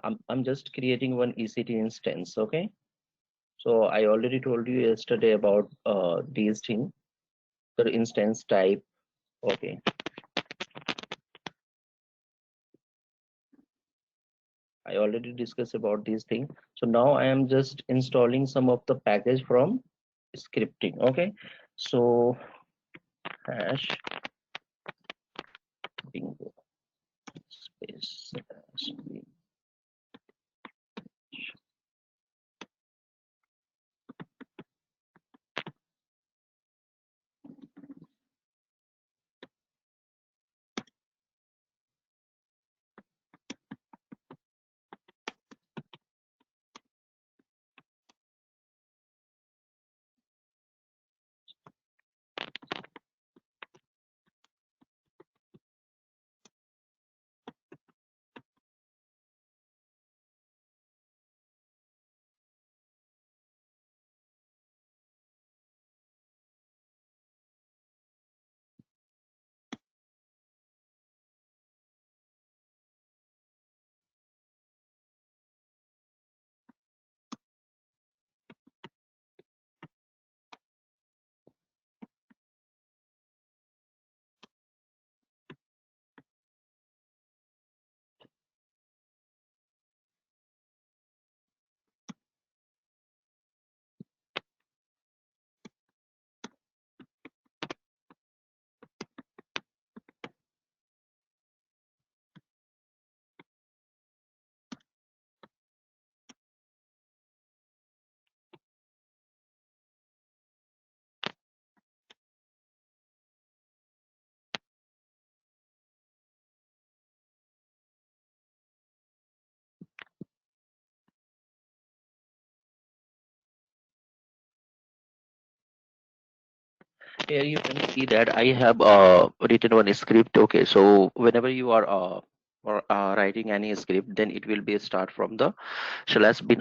I'm just creating one EC2 instance. Okay, so I already told you yesterday about these things, the instance type. Okay, I already discussed about these things. So now I am just installing some of the package from scripting. Okay, so hash bingo space hash bingo. Here you can see that I have written one script. Okay, so whenever you are writing any script, then it will be start from the shell has been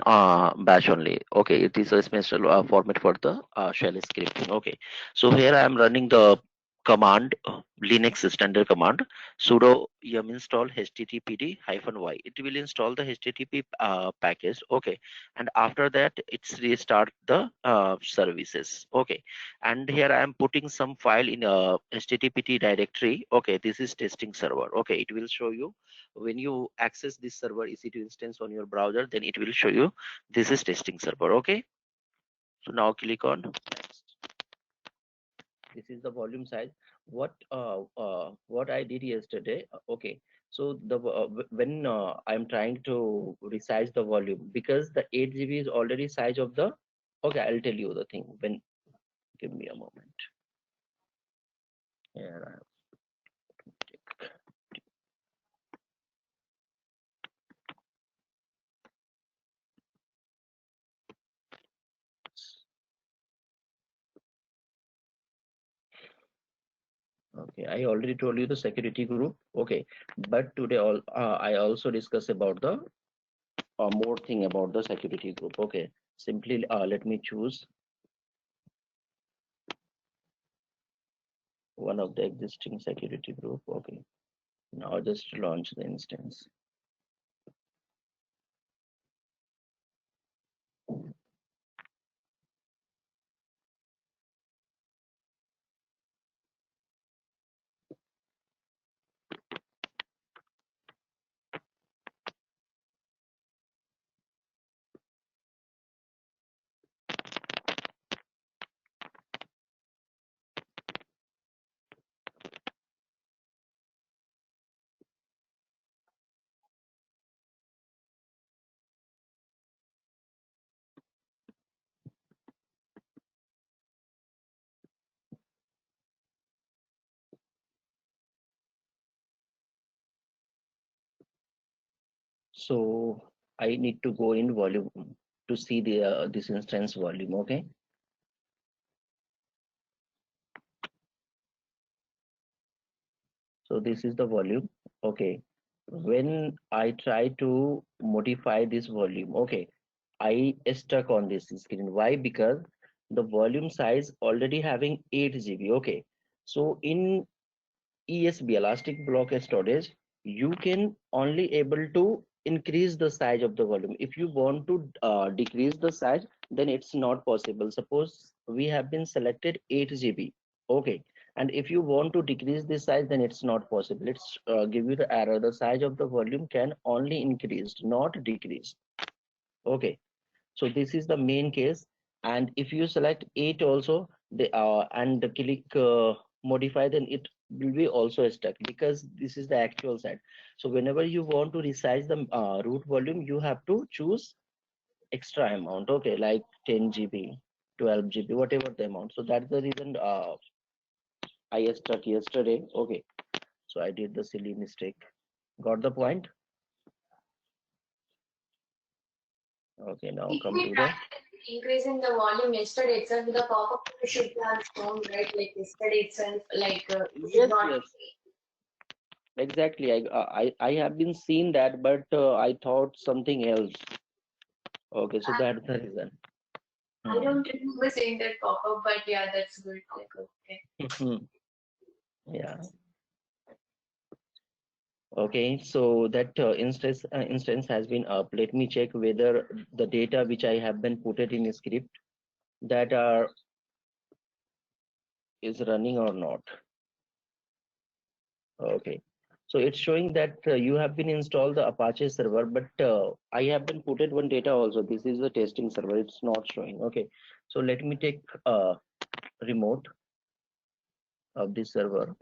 bash only. Okay, it is a special format for the shell scripting. Okay, so here I am running the command, Linux standard command, sudo yum install httpd -y. It will install the http package. Okay, and after that it's restart the services. Okay, and here I am putting some file in a http directory. Okay, this is testing server. Okay, it will show you when you access this server EC2 instance on your browser, then it will show you this is testing server. Okay, so now click on next. This is the volume size. What I did yesterday. Okay, so when I am trying to resize the volume, because the 8 GB is already size of the. Okay, I'll tell you the thing. When Give me a moment. Here Okay, I already told you the security group. Okay, but today I also discuss about the more thing about the security group. Okay, simply let me choose one of the existing security group. Okay, now just launch the instance. So I need to go in volume to see the this instance volume. Okay, so this is the volume. Okay, when I try to modify this volume, okay, I stuck on this screen. Why? Because the volume size already having 8 GB. Okay, so in ESB, elastic block storage, you can only able to increase the size of the volume. If you want to decrease the size, then it's not possible. Suppose we have been selected 8 GB, okay, and if you want to decrease the size, then it's not possible. It's give you the error. The size of the volume can only increase, not decrease. Okay, so this is the main case. And if you select 8 also, the and click modify, then it will be also stuck, because this is the actual size. So whenever you want to resize the root volume, you have to choose extra amount, okay, like 10 GB, 12 GB, whatever the amount. So that's the reason I stuck yesterday. Okay, so I did the silly mistake. Got the point? Okay, now If come we to try the increasing the volume yesterday itself, the pop-up should have shown, right? Like yesterday itself, like it should yes, not. yes, exactly. I have been seen that, but I thought something else. Okay, so that's the reason. I Hmm. don't remember seeing that pop-up, but yeah, that's good. Like, okay. Yeah. Okay, so that instance has been up. Let me check whether the data which I have been put it in a script that are is running or not. Okay, so it's showing that you have been installed the Apache server, but I have been put it one data also. This is the testing server. It's not showing. Okay, so let me take remote of this server.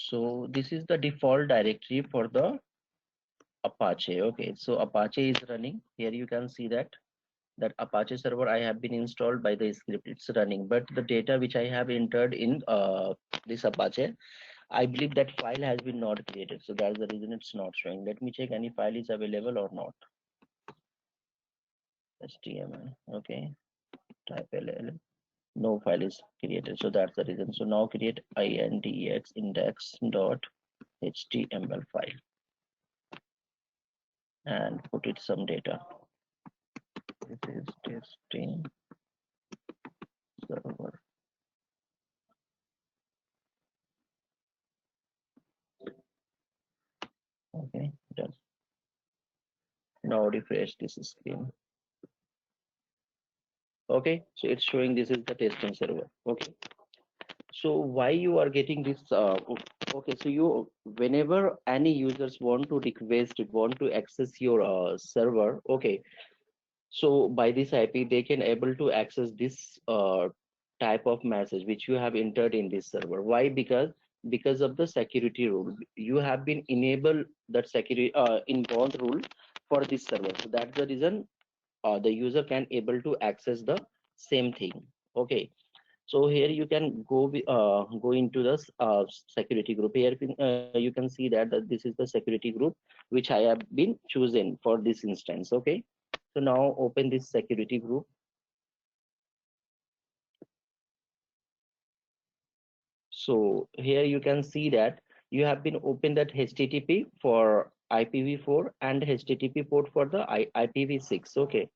So this is the default directory for the Apache. Okay, so Apache is running. Here you can see that Apache server I have been installed by the script. It's running, but the data which I have entered in this Apache, I believe that file has been not created. So that's the reason it's not showing. Let me check any file is available or not. HTML. Okay, type LL. No file is created. So that's the reason. So now create index index.html file and put it some data. This is testing server. Okay, done. Now refresh this screen. Okay, so it's showing this is the testing server. Okay, so why you are getting this okay, so you, whenever any users want to request, want to access your server, okay, so by this IP they can able to access this type of message which you have entered in this server. Why? Because of the security rule, you have been enable that security inbound rule for this server. So that's the reason the user can able to access the same thing. Okay, so here you can go into the security group. Here you can see that this is the security group which I have been chosen for this instance. Okay, so now open this security group. So here you can see that you have been open that HTTP for IPv4 and HTTP port for the IPv6. Okay,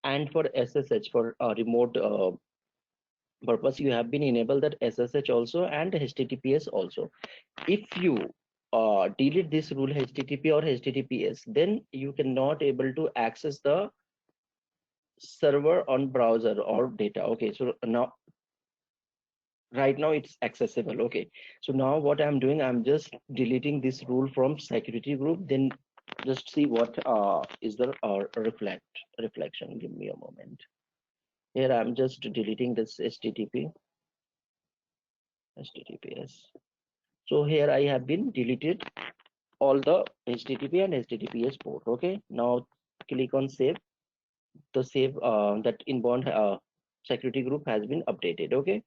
and for SSH for remote purpose, you have been enabled that SSH also and HTTPS also. If you delete this rule HTTP or HTTPS, then you cannot able to access the server on browser or data. Okay, so now right now it's accessible. Okay, so now what I'm doing, I'm just deleting this rule from security group, then just see what is the reflection. Give me a moment. Here I'm just deleting this https. So here I have been deleted all the http and https port. Okay, now click on save. The save that inbound security group has been updated. Okay,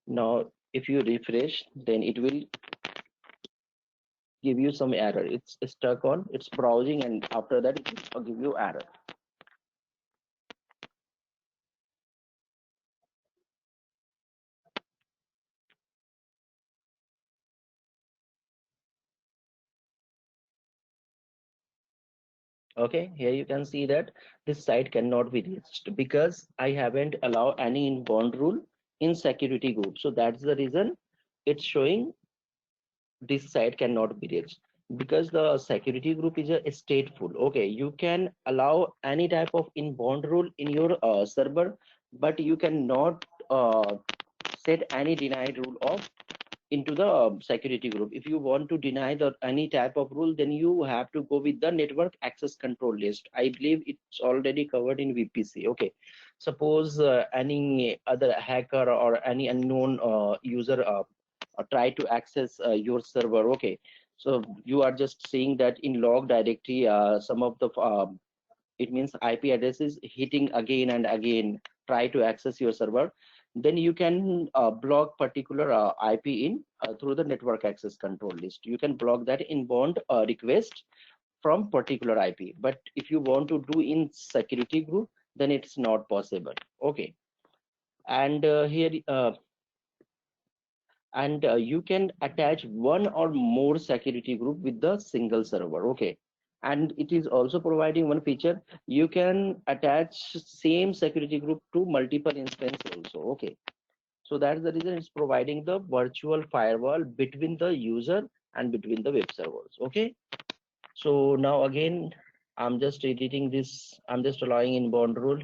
now if you refresh, then it will give you some error. It's stuck on, it's browsing, and after that it will give you error. Okay, here you can see that this site cannot be reached because I haven't allowed any inbound rule in security group. So that's the reason it's showing this site cannot be reached, because the security group is a stateful. Okay, you can allow any type of inbound rule in your server, but you cannot set any denied rule of into the security group. If you want to deny the any type of rule, then you have to go with the network access control list. I believe it's already covered in VPC. Okay, suppose any other hacker or any unknown user try to access your server. Okay, so you are just seeing that in log directory some of the it means IP address is hitting again and again, try to access your server. Then you can block particular IP in through the network access control list. You can block that inbound request from particular IP. But if you want to do in security group, then it's not possible. Okay, and here and you can attach one or more security group with the single server. Okay, and it is also providing one feature, you can attach same security group to multiple instance also. Okay, so that's the reason it's providing the virtual firewall between the user and between the web servers. Okay, so now again I'm just editing this, I'm just allowing inbound rule.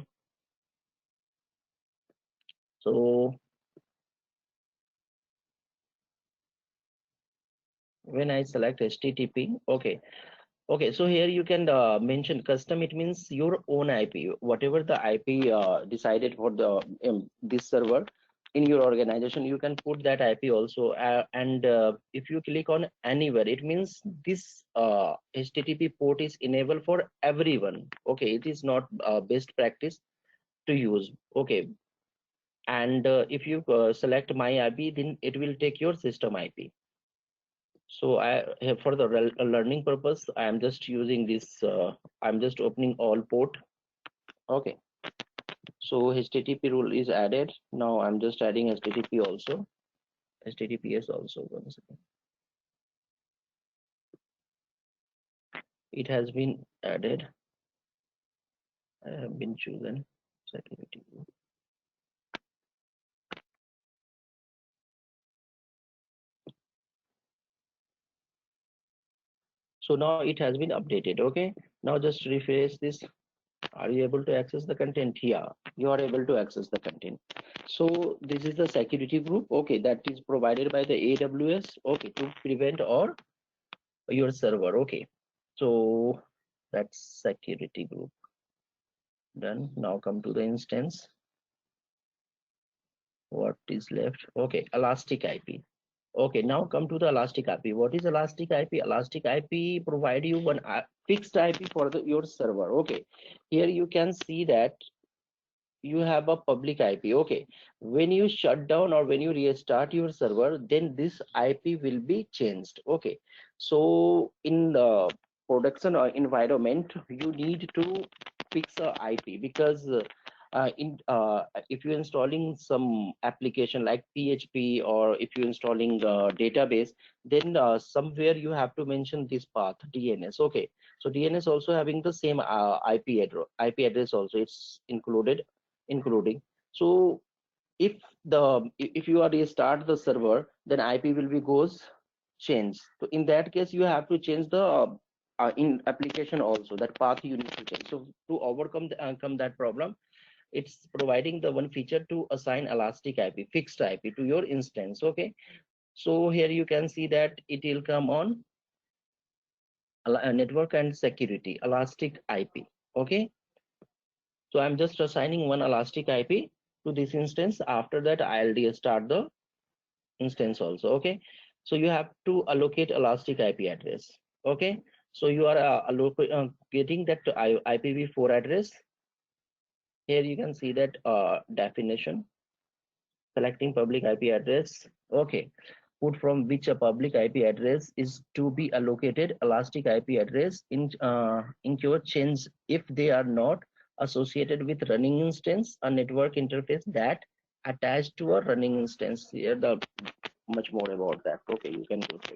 So when I select HTTP, okay. Okay, so here you can mention custom. It means your own IP, whatever the IP decided for the this server in your organization. You can put that IP also. And if you click on anywhere, it means this HTTP port is enabled for everyone. Okay, it is not best practice to use. Okay, and if you select my IP, then it will take your system IP. So for the learning purpose, I am just using this. I'm just opening all port. Okay. So HTTP rule is added. Now I'm just adding HTTP also. HTTPS also. One second. It has been added. I have been chosen security group. So now it has been updated. Okay. Now just refresh this. Are you able to access the content? Yeah, you are able to access the content. So this is the security group. Okay, that is provided by the AWS. Okay, to prevent or your server. Okay, so that's security group done. Now come to the instance. What is left? Okay, elastic IP. Okay, now come to the elastic IP. What is elastic IP? Elastic IP provide you one fixed IP for your server. Okay, here you can see that you have a public IP. Okay, when you shut down or when you restart your server, then this IP will be changed. Okay, so in the production or environment, you need to fix a IP because in if you're installing some application like PHP, or if you're installing database, then somewhere you have to mention this path DNS. Okay, so DNS also having the same IP address also, it's including. So if you are restart the server, then IP will be goes change. So in that case, you have to change the in application also, that path you need to change. So to overcome come that problem, it's providing the one feature to assign elastic IP, fixed IP to your instance. Okay, so here you can see that it will come on network and security elastic IP. Okay, So I'm just assigning one elastic IP to this instance. After that, I'll restart the instance also. Okay, so you have to allocate elastic IP address. Okay, so you are getting that IPv4 address. Here you can see that definition, selecting public IP address. Okay, put from which a public IP address is to be allocated elastic IP address in your change if they are not associated with running instance, a network interface that attached to a running instance. Here the much more about that. Okay, you can go through.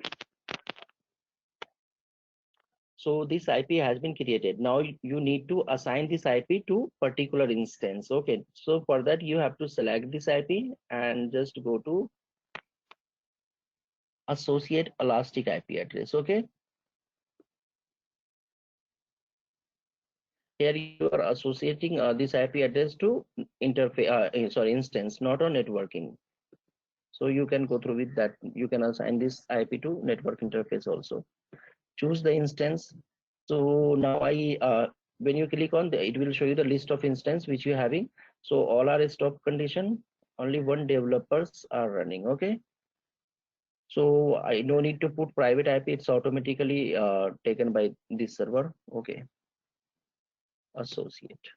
So this IP has been created. Now you need to assign this IP to particular instance. Okay, so for that you have to select this IP and just go to associate elastic IP address. Okay, here you are associating this IP address to interface, sorry, instance, not on networking. So you can go through with that. You can assign this IP to network interface also. Choose the instance. So now when you click on the, it will show you the list of instance which you're having. So all are stop condition. Only one developers are running. Okay. So I no need to put private IP. It's automatically taken by this server. Okay. Associate.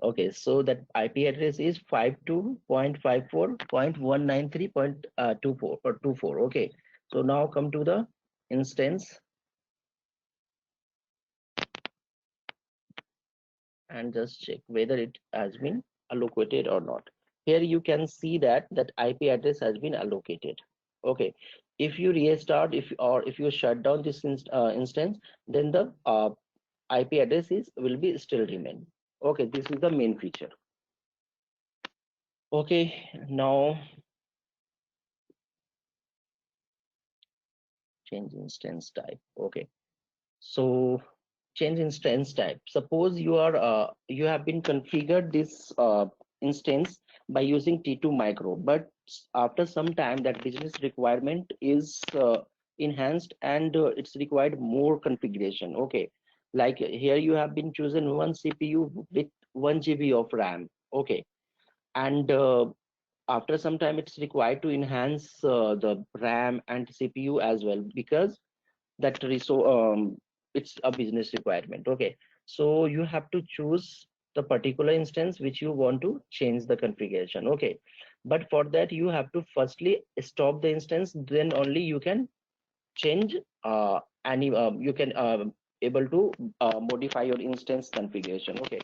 Okay, so that IP address is 52.54.193.24 or 24. Okay, so now come to the instance and just check whether it has been allocated or not. Here you can see that that IP address has been allocated. Okay, if you restart, if you shut down this instance, then the IP address is will be still remain. Okay, this is the main feature. Okay, now change instance type. Okay, so change instance type. Suppose you have been configured this instance by using T2 micro, but after some time that business requirement is enhanced and it's required more configuration. Okay, like here you have been chosen one CPU with 1 GB of RAM. Okay, and after some time it's required to enhance the RAM and CPU as well, because that it's a business requirement. Okay, so you have to choose the particular instance which you want to change the configuration. Okay, but for that you have to firstly stop the instance, then only you can change any you can able to modify your instance configuration. Okay,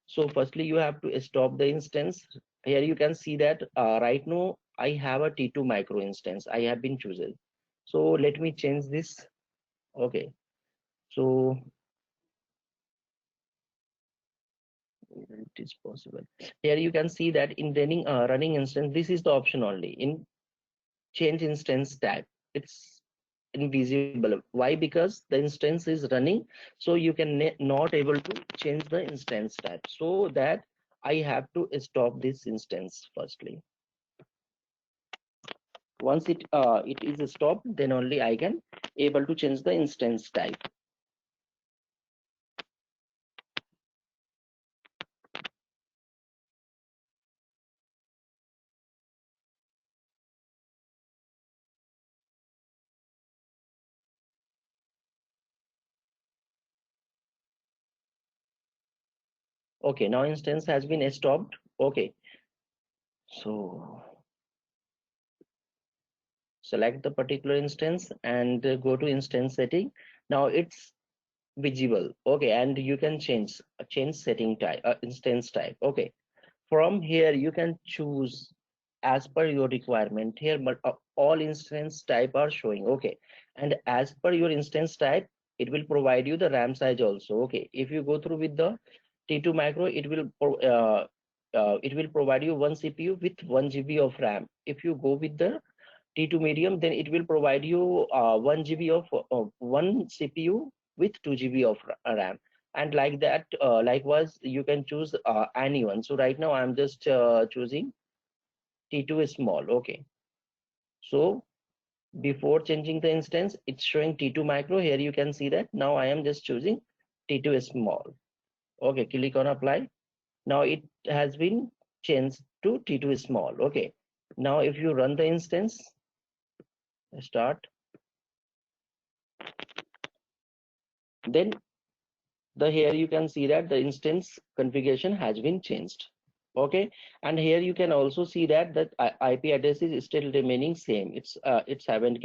so firstly you have to stop the instance. Here you can see that right now I have a T2 micro instance I have been chosen. So let me change this. Okay, so it is possible. Here you can see that in running instance, this is the option only. In change instance type, it's invisible. Why? Because the instance is running, so you can not able to change the instance type. So that I have to stop this instance firstly. Once it is stopped, then only I can able to change the instance type. Okay, now instance has been stopped. Okay, so select the particular instance and go to instance setting. Now it's visible. Okay, and you can change setting type, instance type. Okay, from here you can choose as per your requirement here, but all instance type are showing. Okay, and as per your instance type it will provide you the RAM size also. Okay, if you go through with the T2 micro, it will provide you one CPU with 1 GB of RAM. If you go with the T2 medium, then it will provide you 1 GB of one CPU with 2 GB of RAM. And like that, likewise, you can choose anyone. So right now I'm just choosing T2 small. Okay. So before changing the instance, it's showing T2 micro. Here you can see that now I am just choosing T2 small. Okay, click on apply. Now it has been changed to T2 small. Okay, now if you run the instance, start, then here you can see that the instance configuration has been changed. Okay, and here you can also see that IP address is still remaining same. It's haven't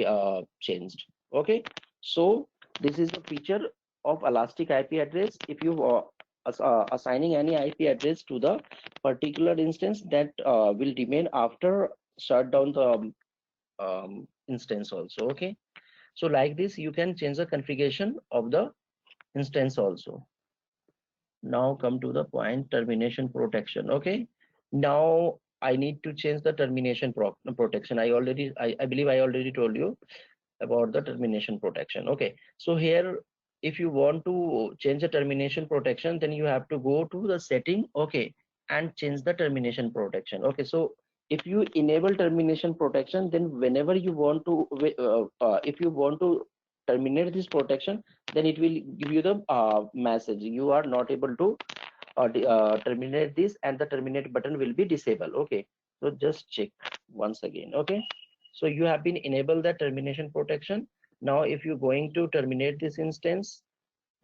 changed. Okay, so this is the feature of elastic IP address. If you assigning any IP address to the particular instance, that will remain after shut down the instance also. Okay, so like this you can change the configuration of the instance also. Now come to the point, termination protection. Okay, now I need to change the termination protection. I believe I already told you about the termination protection. Okay, so here if you want to change the termination protection, then you have to go to the setting. Okay, and change the termination protection. Okay, so if you enable termination protection, then whenever you want to if you want to terminate this protection, then it will give you the message you are not able to terminate this, and the terminate button will be disabled. Okay, so just check once again. Okay, so you have been enabled the termination protection. Now if you're going to terminate this instance,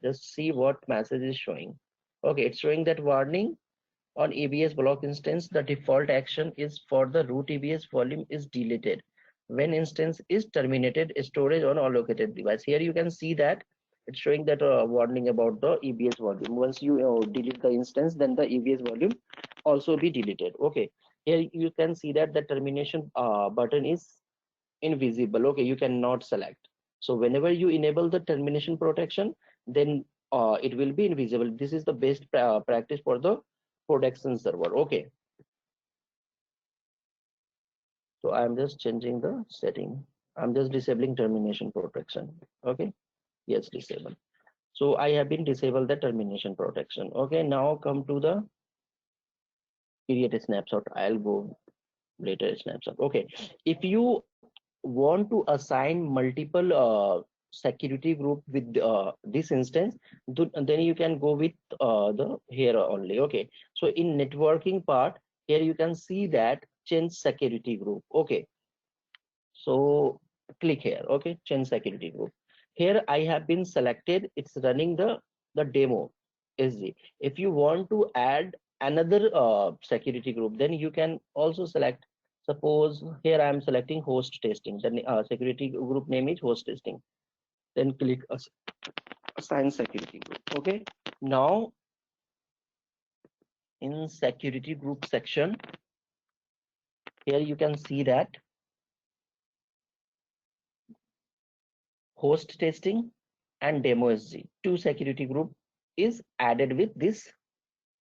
just see what message is showing. Okay, it's showing that warning: on EBS block instance, the default action is for the root EBS volume is deleted. When instance is terminated, storage on allocated device. Here you can see that it's showing that warning about the EBS volume. Once you delete the instance, then the EBS volume also be deleted. Okay, here you can see that the termination button is invisible. Okay, you cannot select. So whenever you enable the termination protection, then it will be invisible. This is the best practice for the production server. Okay, so I'm just changing the setting. I'm just disabling termination protection. Okay, yes, disable. So I have been disabled the termination protection. Okay, now come to the create a snapshot. I'll go later snapshot. Okay, if you want to assign multiple security group with this instance, then you can go with the here only. Okay, so in networking part, here you can see that change security group. Okay, so click here. Okay, change security group. Here I have been selected, it's running the demo SG. If you want to add another security group, then you can also select. Suppose here I am selecting host testing, then security group name is host testing, then click assign security group. Okay, now in security group section, here you can see that host testing and demo SG, two security group is added with this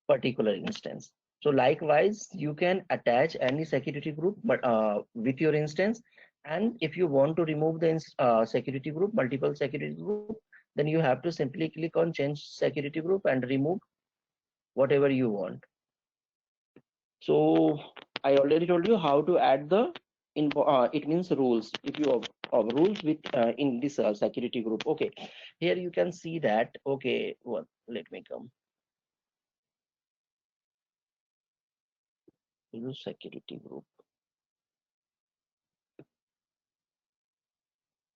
particular instance. So likewise, you can attach any security group but with your instance. And if you want to remove the security group, multiple security group, then you have to simply click on change security group and remove whatever you want. So I already told you how to add the it means rules. If you have rules with in this security group. Okay, here you can see that. Okay, what? Let me come to the security group.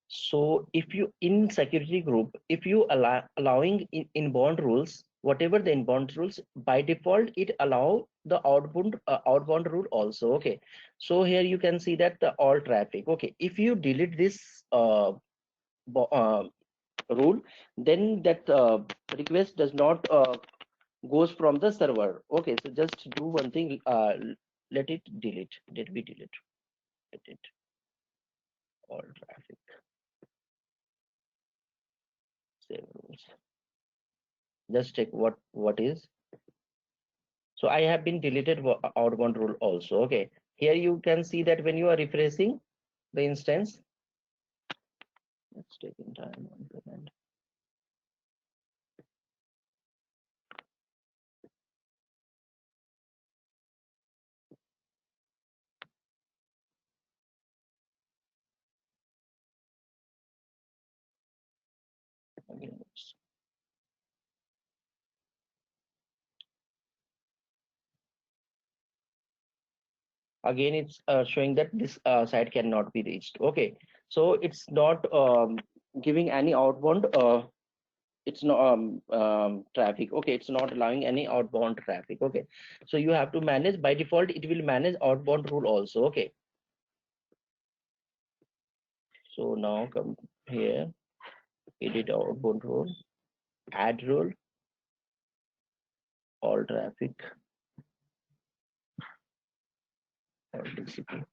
So if you in security group, if you allowing inbound rules, whatever the inbound rules, by default it allow the outbound rule also. Okay, so here you can see that the all traffic. Okay, if you delete this rule, then that request does not goes from the server. Okay, so just do one thing, let it delete, let me delete, let it all traffic, save rules. Just check what is. So I have been deleted outbound rule also. Okay, here you can see that when you are refreshing the instance, it's taking time on command. Again, again it's showing that this site cannot be reached. Okay, so it's not giving any outbound it's not traffic. Okay, it's not allowing any outbound traffic. Okay, so you have to manage. By default it will manage outbound rule also. Okay, so now come here, edit outbound rule, add rule, all traffic, all TCP.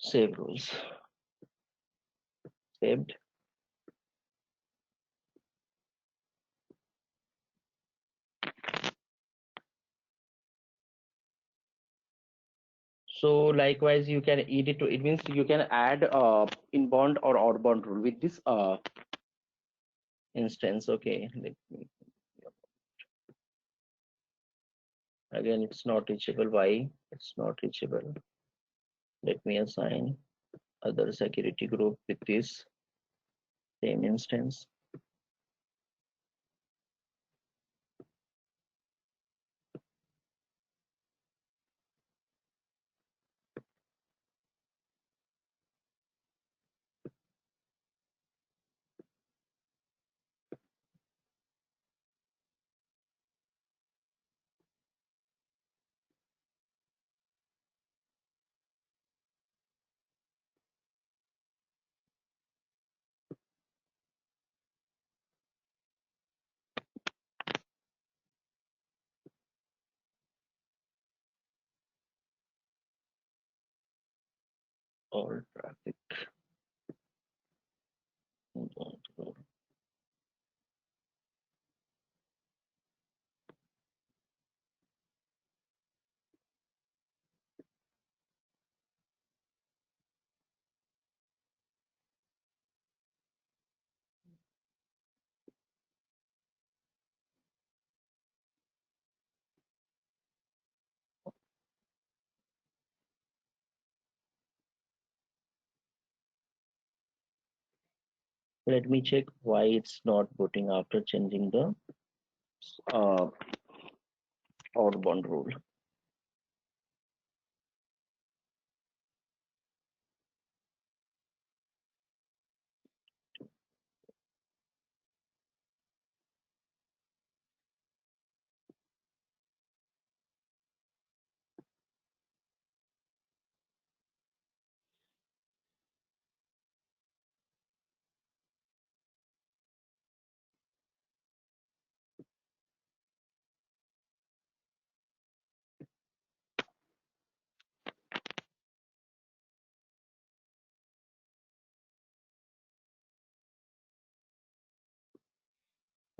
Save rules, saved. So likewise you can edit to, it means you can add inbound or outbound rule with this instance. Okay, let me, again it's not reachable. Why it's not reachable? Let me assign other security group with this same instance. All traffic. Let me check why it's not booting after changing the uh, outbound rule.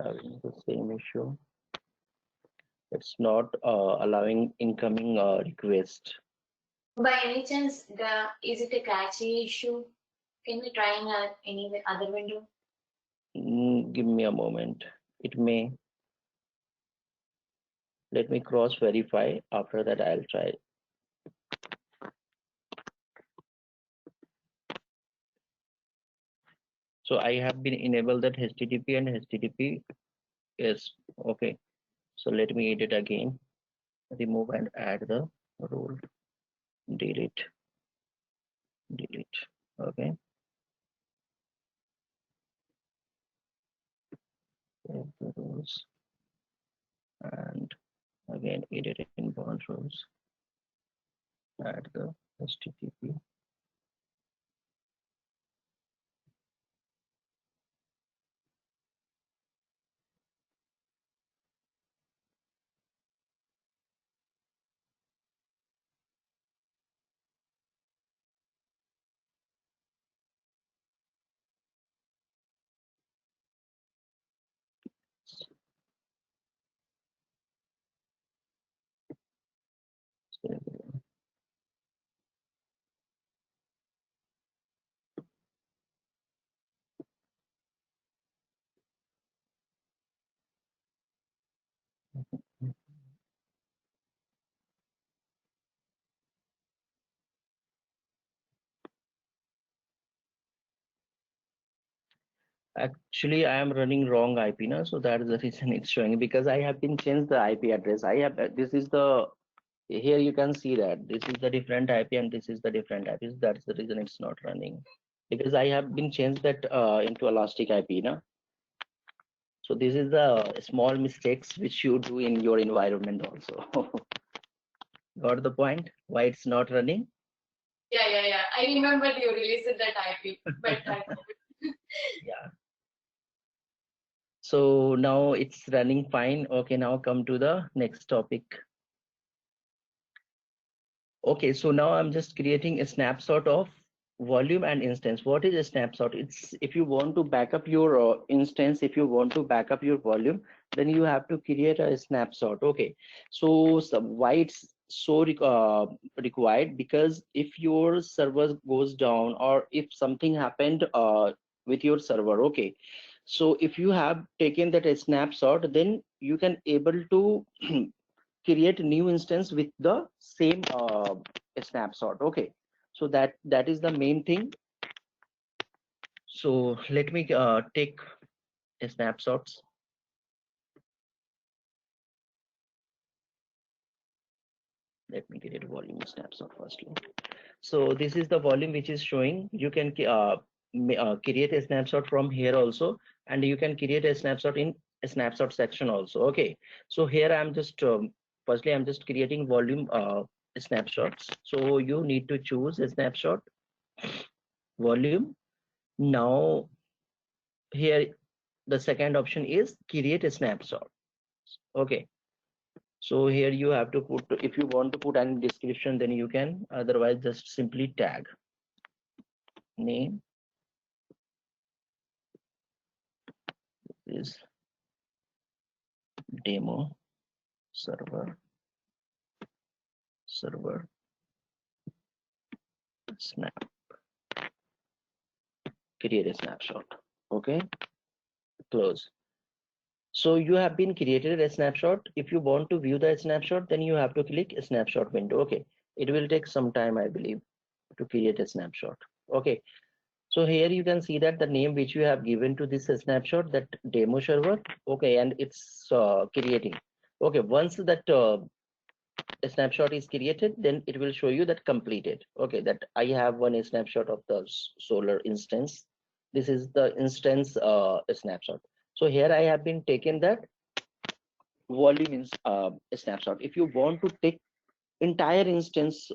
Having the same issue. It's not allowing incoming request. By any chance, is it a cache issue? Can we try in any other window? Give me a moment. It may. Let me cross verify. After that, I'll try. So I have been enabled that HTTP and HTTP is okay. So let me edit again. Remove and add the rule. Delete. Delete. Okay. Save the rules and again edit inbound rules. Add the HTTP. Save the Actually, I am running wrong IP now, so that is the reason it's showing, because I have been changed the IP address. I have this is the here you can see that this is the different IP and this is the different IP. That's the reason it's not running, because I have been changed that into Elastic IP now. So this is the small mistakes which you do in your environment also. Got the point? Why it's not running? Yeah. I remember you released that IP, but I Yeah. So now it's running fine. Okay, now come to the next topic. Okay, so now I'm just creating a snapshot of volume and instance. What is a snapshot? It's if you want to back up your instance, if you want to back up your volume, then you have to create a snapshot. Okay, so why it's so required? Because if your server goes down or if something happened with your server, okay, so if you have taken that a snapshot, then you can able to create new instance with the same snapshot. Okay, so that is the main thing. So let me take a snapshots. Let me create a volume snapshot firstly. So this is the volume which is showing. You can create a snapshot from here also, and you can create a snapshot in a snapshot section also. Okay, so here I'm just firstly I'm just creating volume snapshots. So you need to choose a snapshot volume. Now here the second option is create a snapshot. Okay, so here you have to put, if you want to put any description then you can, otherwise just simply tag name is demo server snap, create a snapshot. Okay, close. So you have been created a snapshot. If you want to view the snapshot, then you have to click a snapshot window. Okay, it will take some time, I believe, to create a snapshot. Okay, so here you can see that the name which you have given to this snapshot, that demo server. Okay, and it's creating. Okay, once that snapshot is created, then it will show you that completed. Okay, that I have one snapshot of the solar instance. This is the instance snapshot. So here I have been taken that volume in snapshot. If you want to take entire instance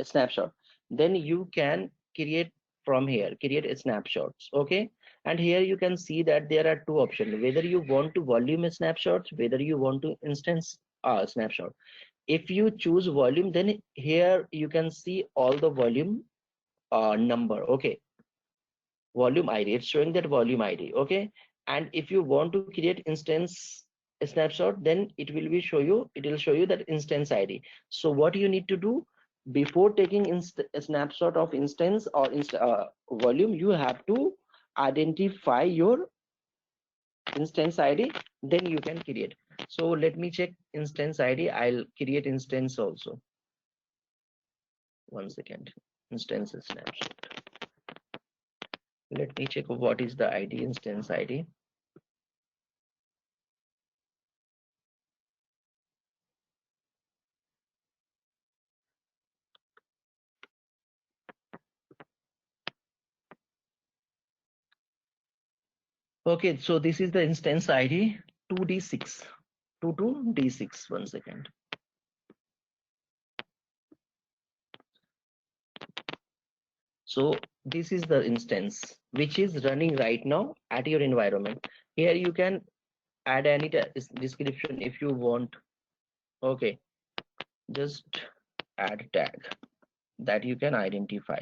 snapshot, then you can create from here, create snapshots. Okay, and here you can see that there are two options, whether you want to volume snapshots, whether you want to instance snapshot. If you choose volume, then here you can see all the volume number. Okay, volume ID, it's showing that volume ID. Okay, and if you want to create instance snapshot, then it will show you that instance ID. So what you need to do before taking a snapshot of instance or volume, you have to identify your instance ID, then you can create. So let me check instance ID. I'll create instance also. One second. Instance snapshot. Let me check what is the ID, instance ID. Okay, so this is the instance ID 2D6. 22D6. One second. So this is the instance which is running right now at your environment. Here you can add any description if you want. Okay, just add tag that you can identify.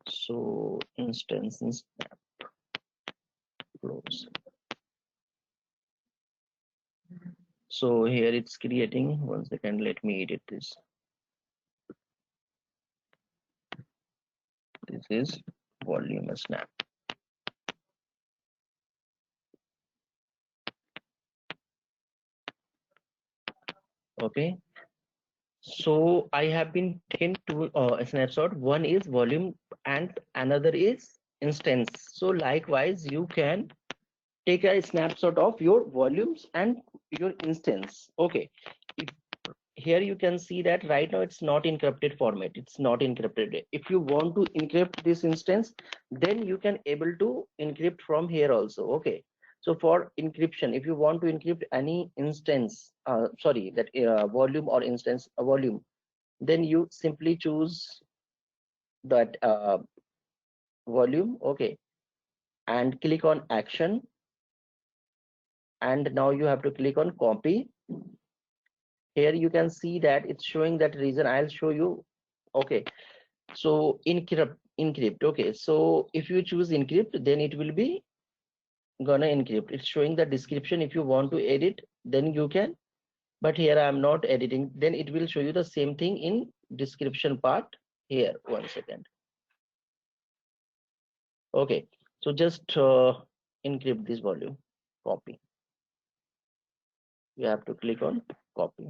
So instance snap close. So here it's creating. One second, let me edit this. This is volume snap. Okay, so I have been taken two snapshot. One is volume and another is instance. So likewise, you can take a snapshot of your volumes and your instance. Okay, if, here you can see that right now it's not encrypted format, it's not encrypted. If you want to encrypt this instance, then you can able to encrypt from here also. Okay, so for encryption, if you want to encrypt any instance, sorry, that volume or instance volume, then you simply choose that volume. Okay, and click on action, and now you have to click on copy. Here you can see that it's showing that reason. I'll show you. Okay, so encrypt. Okay, so if you choose encrypt, then it will be gonna encrypt. It's showing the description. If you want to edit, then you can, but here I'm not editing. Then it will show you the same thing in description part. Here, 1 second. Okay, so just encrypt this volume, copy. You have to click on copy.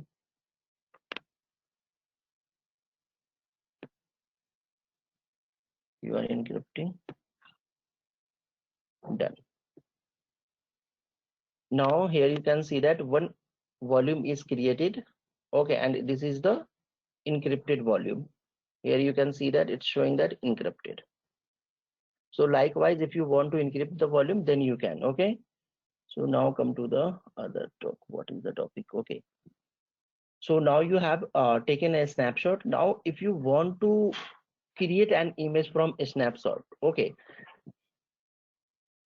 You are encrypting. Done. Now here you can see that one volume is created. Okay, and this is the encrypted volume. Here you can see that it's showing that encrypted. So likewise, if you want to encrypt the volume, then you can. Okay, so now come to the other talk. What is the topic? Okay, so now you have taken a snapshot. Now if you want to create an image from a snapshot, okay,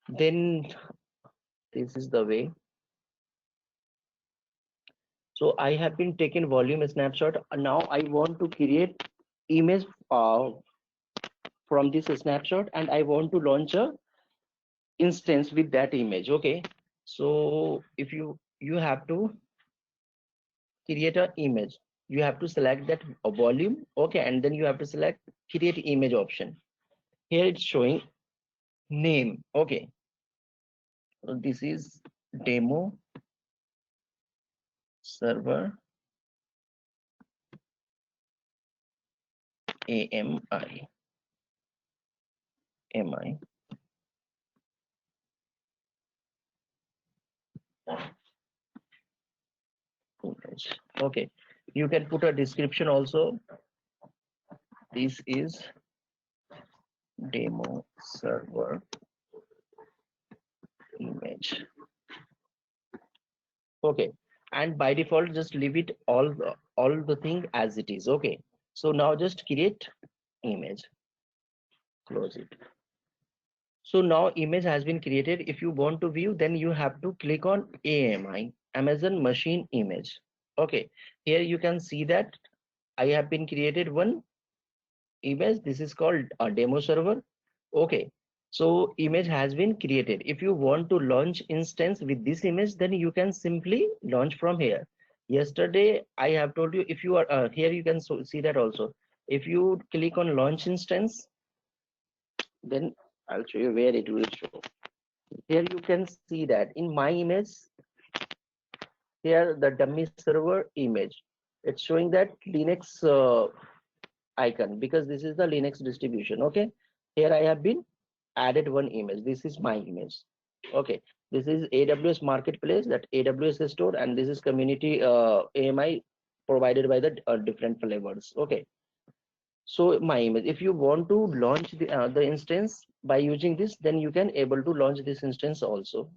then this is the way. So I have been taken volume snapshot. Now I want to create image from this snapshot, and I want to launch a instance with that image. Okay, so if you have to create an image, you have to select that volume. Okay, and then you have to select create image option. Here it's showing name. Okay, so this is demo server AMI MI image. Okay, you can put a description also. This is demo server image. Okay, and by default just leave it all the thing as it is. Okay, so now just create image, close it. So now image has been created. If you want to view, then you have to click on AMI, Amazon Machine Image. Okay, here you can see that I have been created one image. This is called a demo server. Okay, so image has been created. If you want to launch instance with this image, then you can simply launch from here. Yesterday I have told you, if you are here, you can see that also. If you click on launch instance, then I'll show you where it will show. Here you can see that in my image, here the dummy server image, it's showing that Linux icon, because this is the Linux distribution. Okay, here I have been added one image. This is my image. Okay, this is AWS marketplace, that AWS store, and this is community AMI provided by the different flavors. Okay, so my image, if you want to launch the instance by using this, then you can able to launch this instance also.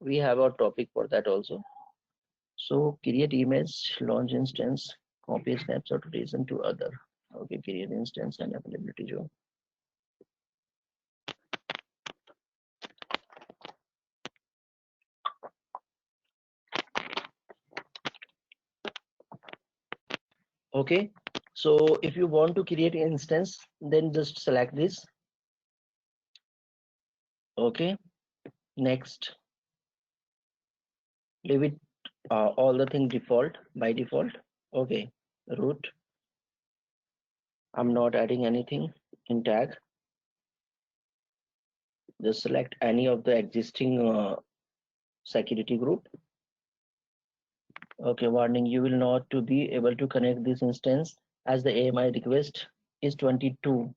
We have a topic for that also. So create image, launch instance, copy snapshot, reason to other. Okay, create instance and availability zone. Okay, so if you want to create instance, then just select this. Okay, next, leave it all the thing default, by default. Okay, root, I'm not adding anything in tag. Just select any of the existing security group. Okay, warning, you will not to be able to connect this instance as the AMI request is 22.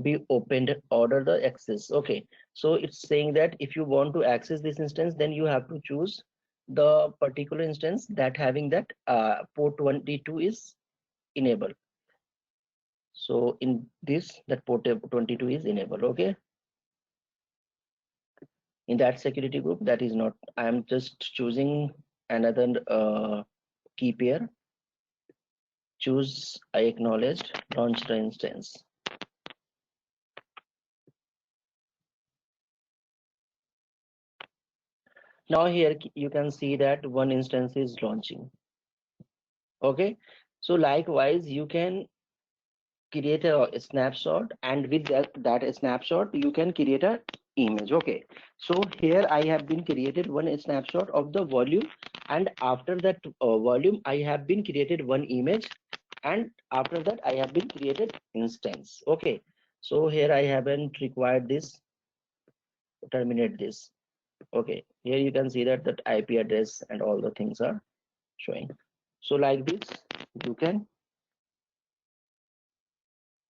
Be opened, order the access. Okay, so it's saying that if you want to access this instance, then you have to choose the particular instance that having that port 22 is enabled. So in this, that port 22 is enabled. Okay, in that security group, that is not. I am just choosing another key pair. Choose I acknowledged, launch the instance. Now here you can see that one instance is launching. Okay, so likewise you can create a snapshot, and with that snapshot you can create a image. Okay, so here I have been created one snapshot of the volume, and after that volume I have been created one image, and after that I have been created instance. Okay, so here I haven't required this, terminate this. Okay, here you can see that that IP address and all the things are showing. So like this you can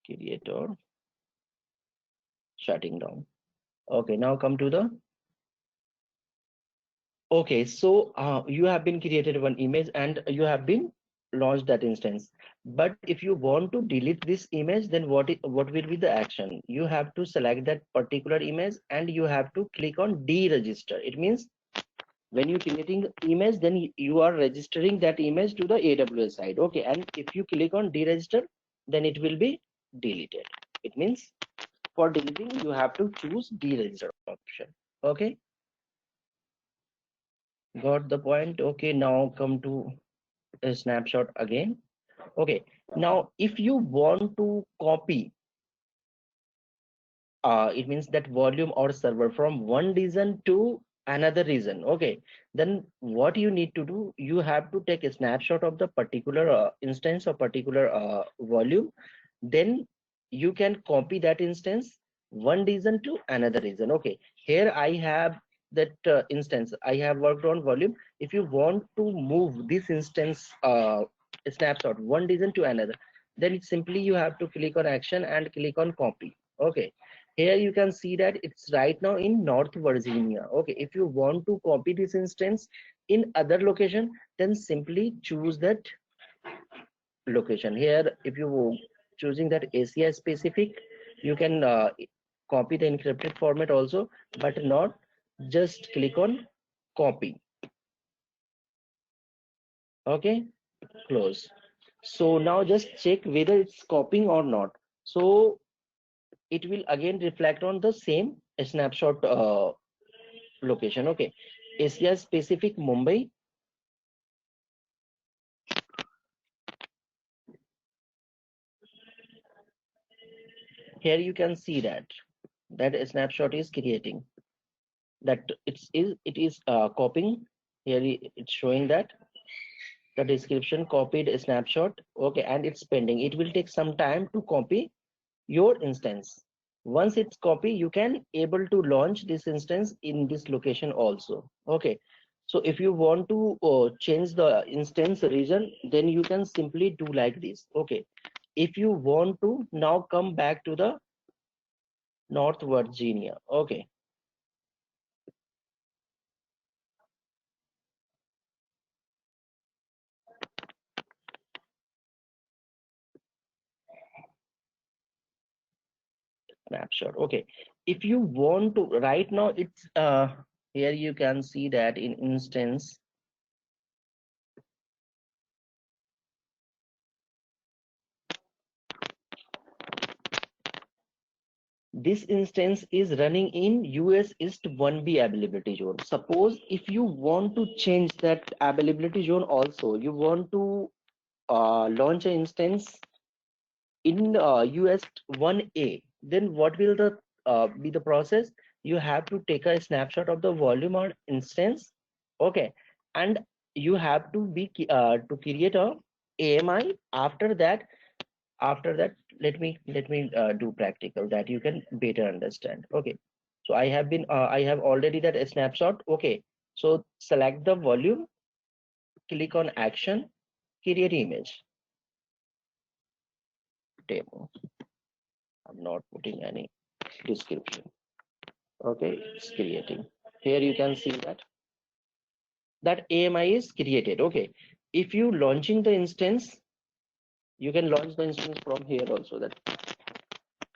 create or shutting down. Okay, now come to the. Okay, so you have been created one image and you have been launched that instance. But if you want to delete this image, then what will be the action? You have to select that particular image and you have to click on deregister. It means when you creating image, then you are registering that image to the AWS side. Okay, and if you click on deregister, then it will be deleted. It means for deleting, you have to choose deregister option. Okay, got the point. Okay, now come to a snapshot again. Okay, now if you want to copy it means that volume or server from one region to another region. Okay, then what you need to do, you have to take a snapshot of the particular instance or particular volume, then you can copy that instance one region to another region. Okay, here I have that instance, I have worked on volume. If you want to move this instance snapshot one region to another, then it's simply you have to click on action and click on copy. Okay, here you can see that it's right now in North Virginia. Okay, if you want to copy this instance in other location, then simply choose that location. Here if you choosing that Asia specific, you can copy the encrypted format also, but not just click on copy. Okay, close. So now just check whether it's copying or not. So it will again reflect on the same snapshot location. Okay, Asia specific Mumbai. Here you can see that that snapshot is creating that it is copying. Here it's showing that the description copied a snapshot. Okay, and it's pending. It will take some time to copy your instance. Once it's copy, you can able to launch this instance in this location also. Okay, so if you want to change the instance region, then you can simply do like this. Okay, if you want to now come back to the North Virginia. Okay, snapshot. Okay, if you want to right now, it's here you can see that in instance. This instance is running in US East 1B availability zone. Suppose if you want to change that availability zone also, you want to launch an instance in US 1A, then what will the be the process? You have to take a snapshot of the volume or instance. Okay, and you have to be to create a AMI. After that let me do practical that you can better understand. Okay, so I have already that snapshot. Okay, so select the volume click on action, create image, demo. I'm not putting any description. Okay, it's creating. Here you can see that AMI is created. Okay, if you launching the instance, you can launch the instance from here also. That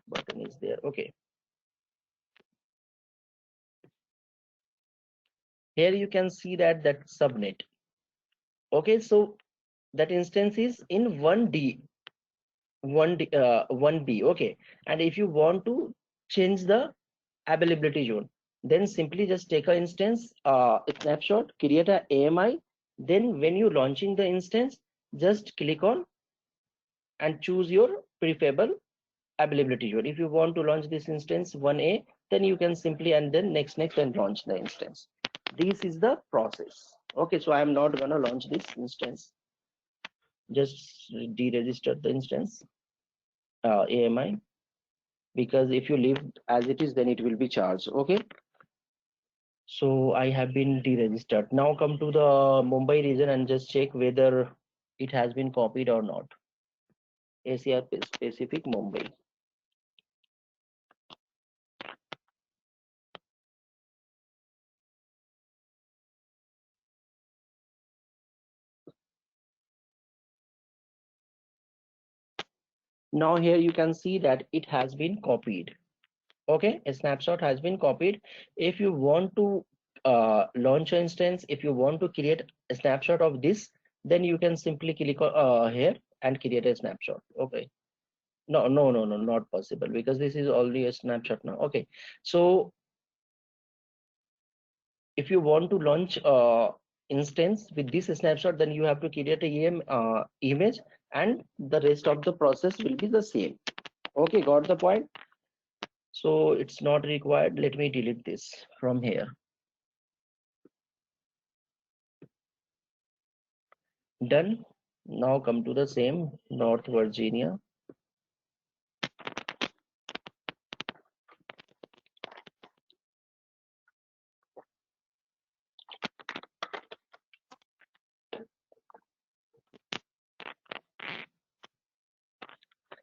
button is there. Okay, here you can see that subnet. Okay, so that instance is in 1D, 1B. Okay, and if you want to change the availability zone, then simply just take an instance, a snapshot, create a AMI. Then when you launching the instance, just click on and choose your preferable availability zone. If you want to launch this instance 1A, then you can simply and then next and launch the instance. This is the process. Okay, so I am not gonna launch this instance. Just deregister the instance AMI, because if you leave as it is, then it will be charged. Okay, so I have been deregistered. Now come to the Mumbai region and just check whether it has been copied or not. Asia Pacific Mumbai. Now here you can see that it has been copied. Okay, a snapshot has been copied. If you want to launch an instance, if you want to create a snapshot of this, then you can simply click here and create a snapshot. Okay, no, not possible, because this is already a snapshot now. Okay, so if you want to launch instance with this snapshot, then you have to create a image, and the rest of the process will be the same. Okay, got the point? So it's not required. Let me delete this from here. Done. Now come to the same North Virginia.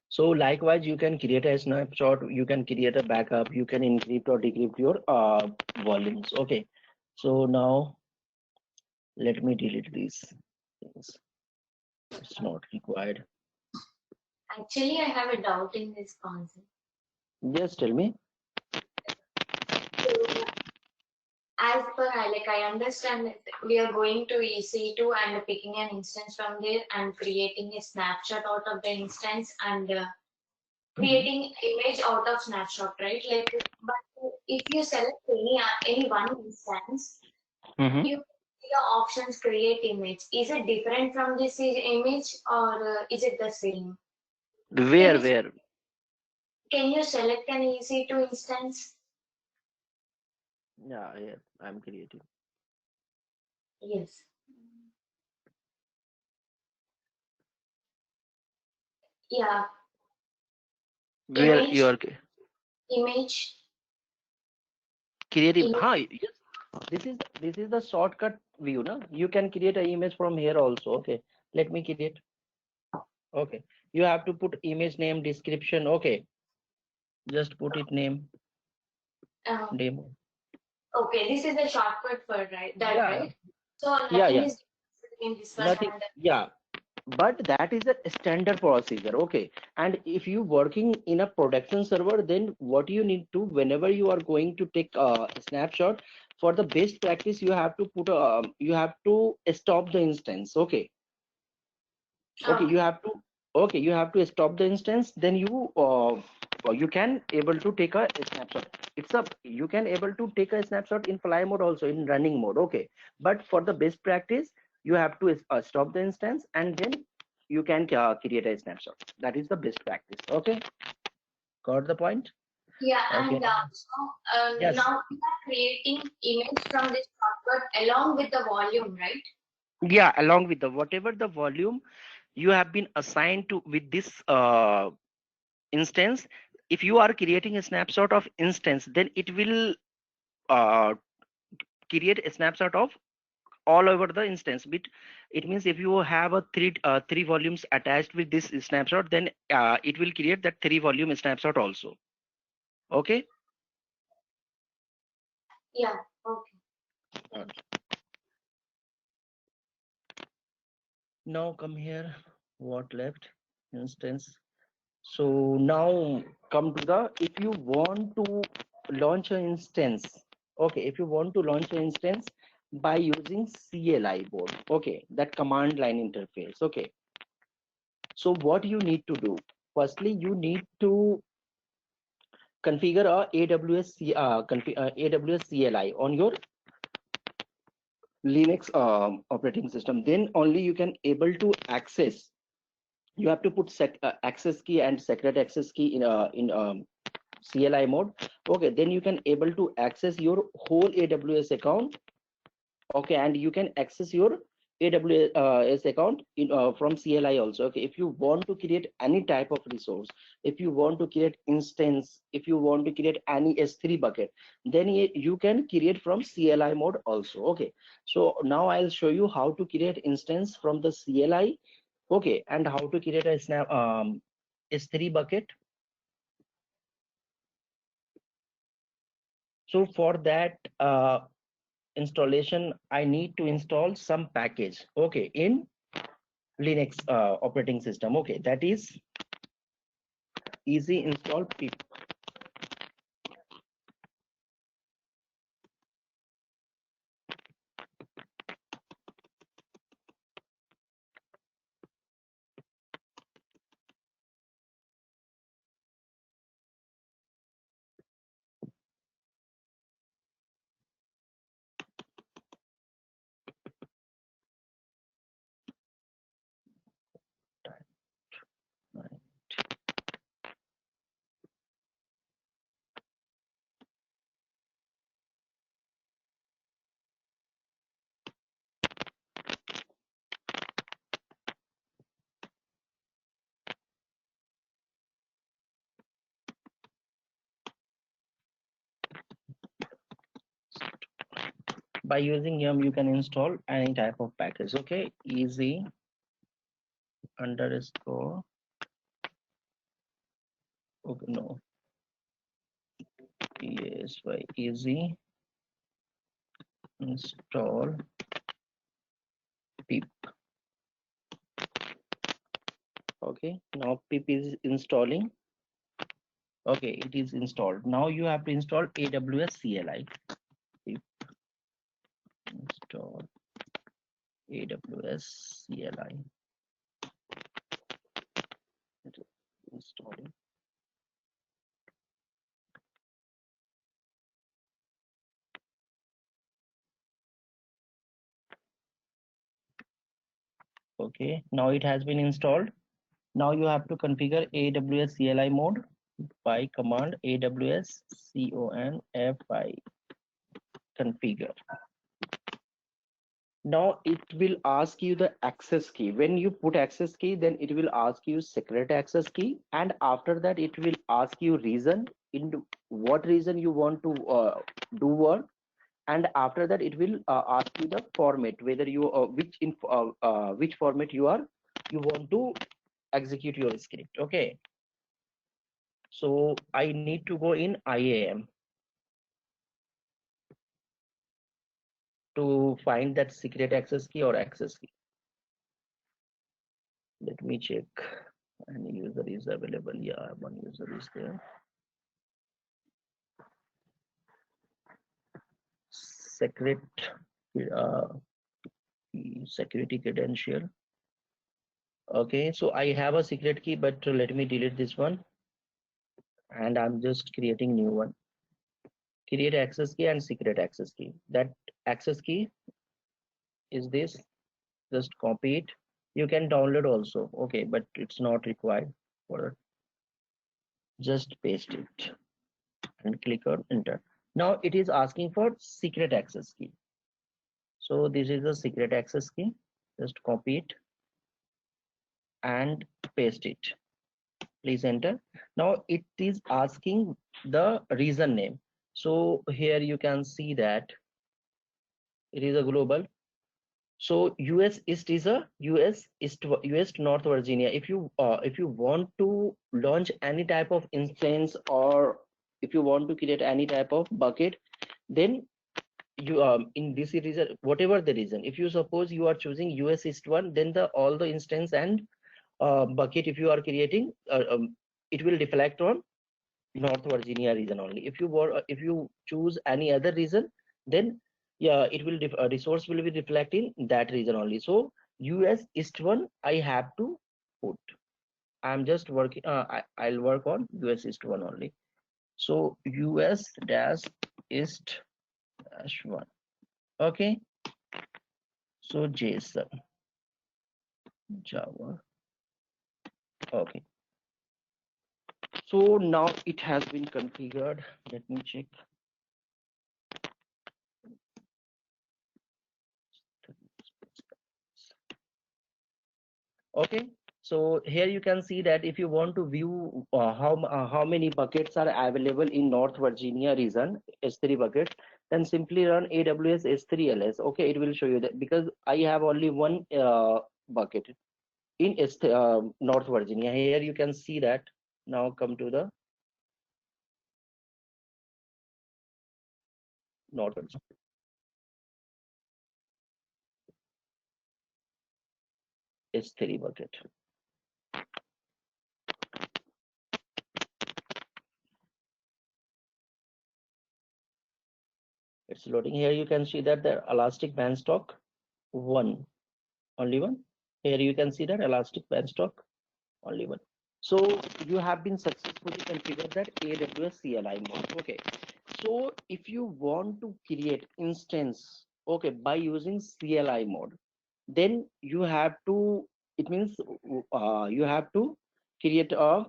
So likewise, you can create a snapshot, you can create a backup, you can encrypt or decrypt your volumes. Okay, so now let me delete these things. It's not required. Actually, I have a doubt in this concept. Just tell me. So, as per I understand that we are going to EC2 and picking an instance from there and creating a snapshot out of the instance and creating image out of snapshot, right? Like, but if you select any one instance, Mm-hmm. you see the options create image. Is it different from this image or is it the same? Can you Where? can you select an EC2 instance? Yeah, I'm creating. Yes. Yeah. Where you Image, are image, creating? image. Yes. This is the shortcut view, no? You can create an image from here also. Okay, let me create. Okay, you have to put image name, description. Okay, just put it name, Uh, demo. okay, this is the shortcut for that, Yeah, right? So yeah, nothing yeah. is between this one Nothing. and that. Yeah, but that is a standard procedure. Okay, and if you working in a production server, then what you need to, whenever you are going to take a snapshot, for the best practice, you have to put you have to stop the instance. Okay, okay, Okay. you have to stop the instance, then you can able to take a snapshot. You can able to take a snapshot in fly mode also, in running mode. Okay, but for the best practice, you have to stop the instance, and then you can create a snapshot. That is the best practice. Okay, got the point? Yeah, Okay, and yes, now we are creating image from this shortcut along with the volume, right? yeah, along with the whatever the volume you have been assigned to with this instance. If you are creating a snapshot of instance, then it will uh, create a snapshot of all over the instance. But it means if you have a three volumes attached with this snapshot, then it will create that 3 volume snapshot also. Okay. Yeah. Okay. Now come here. What left? Instance. So now come to the, if you want to launch an instance, okay, if you want to launch an instance by using CLI board, okay, that command line interface, okay. So what you need to do, firstly you need to configure a AWS CLI on your Linux operating system. Then only you can able to access. You have to put access key and secret access key in CLI mode. Okay, then you can able to access your whole AWS account. Okay, and you can access your AWS account from CLI also. Okay, if you want to create any type of resource, if you want to create instance, if you want to create any S3 bucket, then you can create from CLI mode also. Okay, so now I'll show you how to create instance from the CLI. Okay, and how to create a S3 bucket. So for that installation, I need to install some package, okay, in Linux operating system. Okay, that is easy install pip. By using yum you can install any type of package. Okay, easy underscore, okay, no, yes, by easy install pip. Okay, now pip is installing. Okay, it is installed. Now you have to install AWS CLI. Pip install AWS CLI. It is installing. Okay, now it has been installed. Now you have to configure AWS CLI mode by command AWS CONFI configure. Now it will ask you the access key. When you put access key, then it will ask you secret access key, and after that it will ask you reason, in what reason you want to do work, and after that it will ask you the format, whether you which format you want to execute your script. Okay, so I need to go in IAM to find that secret access key or access key. Let me check. Any user is available. Yeah, one user is there. Secret uh, security credential. Okay, so I have a secret key, but let me delete this one, and I'm just creating new one. Create access key and secret access key. That access key is this. Just copy it. You can download also. Okay, but it's not required for it. Just paste it and click on enter. Now it is asking for secret access key. So this is the secret access key. Just copy it and paste it. Please enter. Now it is asking the reason name. So here you can see that it is a global. So US East is a US North Virginia. If you want to launch any type of instance, or if you want to create any type of bucket, then you in this reason, whatever the reason, if you suppose you are choosing US East one, then the all the instance and bucket if you are creating, it will reflect on North Virginia region only. If you choose any other region, then yeah, it will resource will be reflecting that region only. So US East one I have to put. I'm just working. I'll work on US East one only. So US dash East dash one. Okay. So JSON Java. Okay. So now it has been configured. Let me check. Okay, so here you can see that if you want to view how many buckets are available in North Virginia region, S3 buckets, then simply run AWS S3 LS. Okay, it will show you that, because I have only one bucket in North Virginia. Here you can see that. Now come to the North Virginia S3 bucket. It's loading. Here you can see that the Elastic Beanstalk one, only one. Here you can see that Elastic Beanstalk only one. So you have been successfully configured that AWS CLI mode. Okay, so if you want to create instance, okay, by using CLI mode, then you have to, it means you have to create a,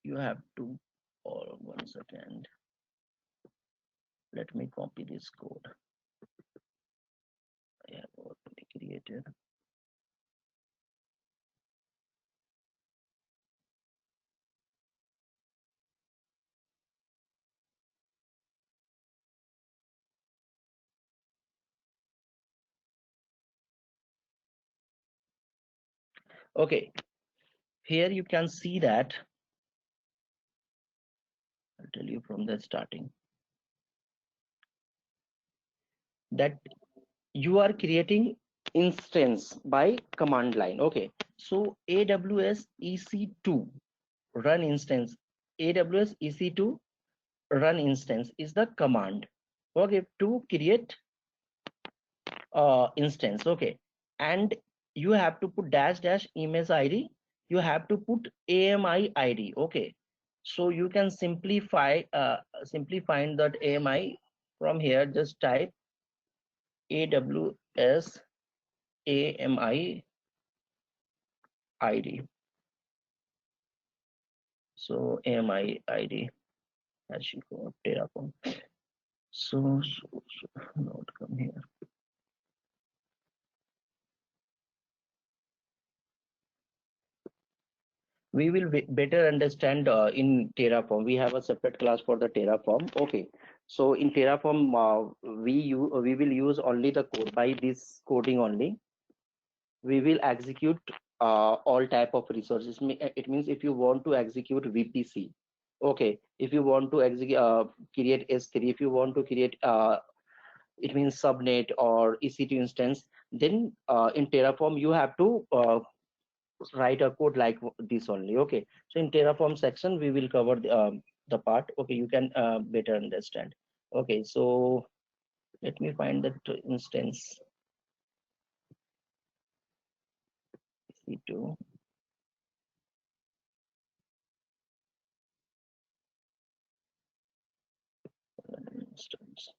you have to, or 1 second, let me copy this code I have already created. Okay, here you can see that, I'll tell you from the starting, that you are creating instance by command line. Okay, so AWS EC2 run instance, AWS EC2 run instance is the command, okay, to create instance. Okay, and you have to put dash dash image id, you have to put AMI id. Okay, so you can simply find that AMI from here. Just type AWS AMI ID. So AMI ID as you go Terraform. So not come here. We will better understand in Terraform. We have a separate class for the Terraform. Okay. So in Terraform, we will use only the code. By this coding only, we will execute all type of resources. It means if you want to execute VPC, okay, if you want to execute create S3, if you want to create it means subnet or EC2 instance, then in Terraform you have to write a code like this only. Okay, so in Terraform section we will cover the part. Okay, you can better understand. Okay, so let me find that instance EC2 instance.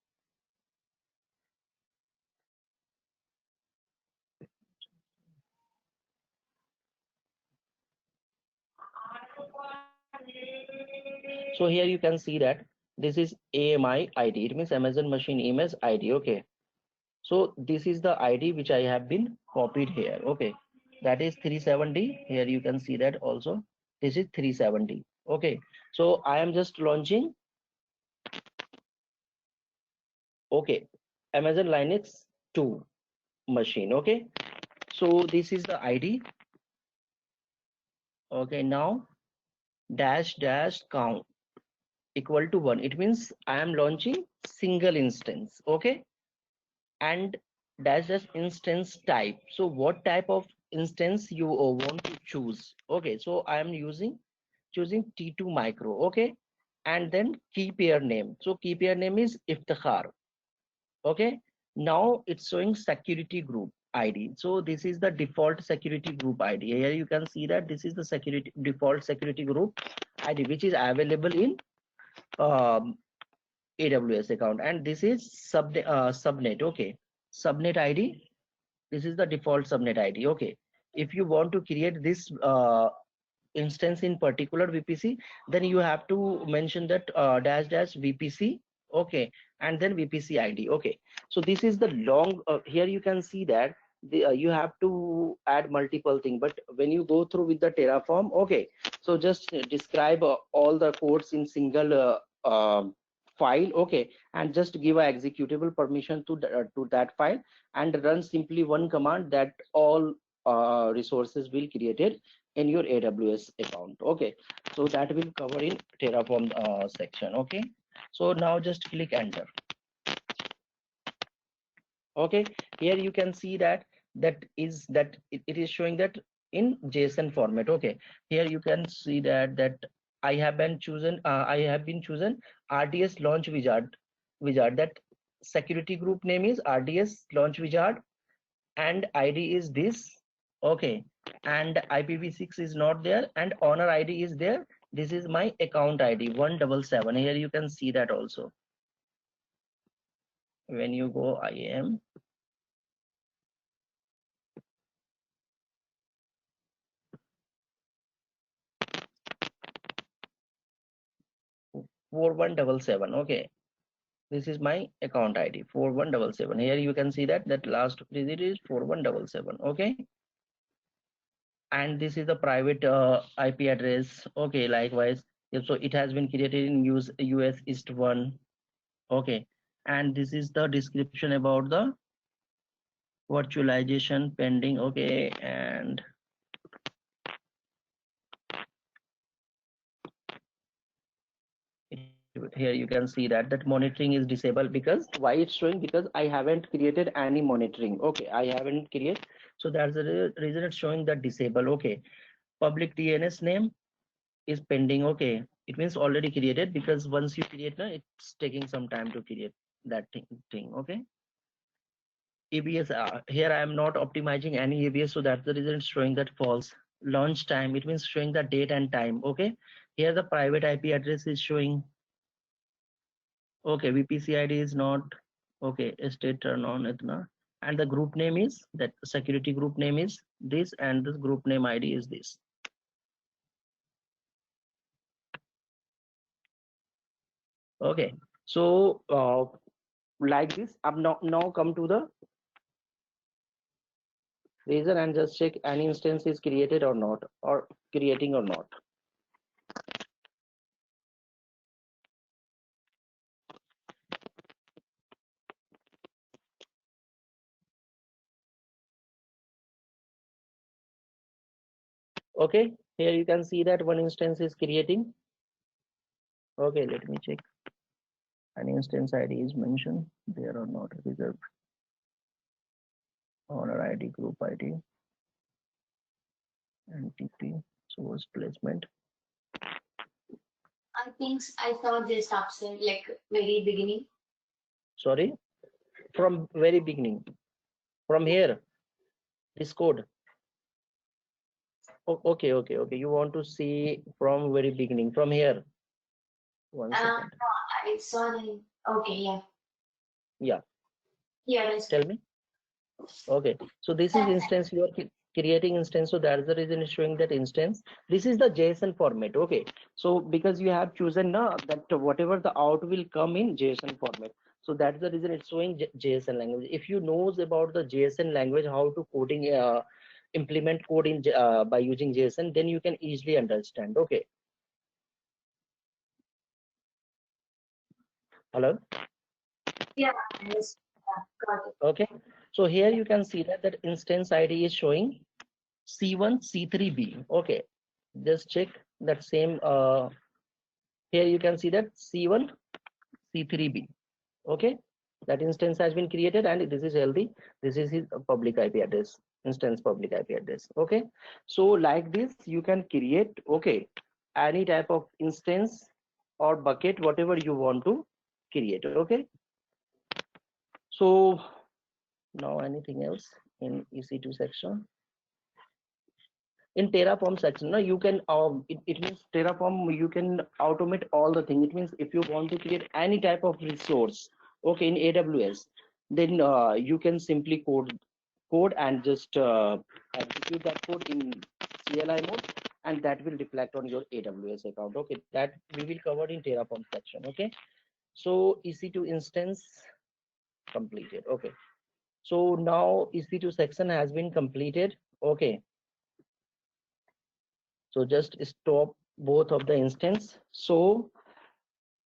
So here you can see that this is AMI ID. It means Amazon Machine Image ID. Okay, so this is the ID which I have been copied here. Okay, that is 370. Here you can see that also. This is 370. Okay, so I am just launching. Okay, Amazon Linux 2. machine. Okay, so this is the ID. Okay, now dash dash count equal to 1. It means I am launching single instance. Okay, and dash dash instance type. So what type of instance you want to choose? Okay, so I am choosing T2 micro. Okay, and then key pair name. So key pair name is Iftikhar. Okay, now it's showing security group ID. So this is the default security group ID. Here you can see that this is the security default security group ID, which is available in um, AWS account, and this is subnet. Okay, subnet ID. This is the default subnet ID. Okay, if you want to create this instance in particular VPC, then you have to mention that dash dash VPC. Okay, and then VPC ID. Okay, so this is the long. Here you can see that you have to add multiple things, but when you go through with the Terraform, okay, so just describe all the codes in single file. Okay, and just give a executable permission to that file, and run simply one command that all resources will created in your AWS account. Okay, so that will cover in Terraform section. Okay, so now just click enter. Okay, here you can see that it is showing that in JSON format. Okay, here you can see that I have been chosen RDS launch wizard. That security group name is RDS launch wizard, and ID is this. Okay, and IPv6 is not there, and owner ID is there. This is my account ID 177. Here you can see that also. When you go IAM, 4177. Okay, this is my account ID 4177. Here you can see that last digit is 4177. Okay, and this is the private IP address. Okay, likewise. Yeah, so it has been created in US East 1. Okay, and this is the description about the virtualization pending. Okay, and here you can see that monitoring is disabled. Because why it's showing? Because I haven't created any monitoring. Okay, I haven't created, so that's the reason it's showing that disable. Okay, public DNS name is pending. Okay, it means already created, because once you create, it's taking some time to create that thing. Okay, ABS, here I am not optimizing any ABS, so that's the reason it's showing that false. Launch time, it means showing the date and time. Okay, here the private IP address is showing. Okay, VPC ID is not. Okay, state turn on itna, and the group name is that security group name is this, and this group name ID is this. Okay, so like this, I'm now come to the reason and just check any instance is created or not, or creating or not. Okay, here you can see that one instance is creating. Okay, let me check. An instance ID is mentioned there or not. Reserved owner ID, group ID, and TP source placement. I think I saw this upside like very beginning. Sorry, from very beginning, from here, this code. Okay, okay. You want to see from very beginning, from here. One second. No, I saw the. Okay, yeah. Yeah. Here is. Tell me. Okay, so this is instance, you are creating instance, so that's the reason it's showing that instance. This is the JSON format. Okay, so because you have chosen now that whatever the out will come in JSON format, so that's the reason it's showing JSON language. If you knows about the JSON language, how to coding implement code in by using JSON, then you can easily understand. Okay, hello. Yeah, yes. Got it. Okay, so here you can see that instance ID is showing C1 C3B. Okay, just check that same. Here you can see that C1 C3B. Okay, that instance has been created and this is healthy. This is his public IP address, instance public IP address. Okay, so like this you can create, okay, any type of instance or bucket, whatever you want to create. Okay, so now anything else in EC2 section? In Terraform section, no, you can it means Terraform, you can automate all the thing. It means if you want to create any type of resource, okay, in AWS, then you can simply code and just execute that code in CLI mode, and that will reflect on your AWS account. Okay, that we will cover in Terraform section. Okay, so EC2 instance completed. Okay, so now EC2 section has been completed. Okay, so just stop both of the instance. So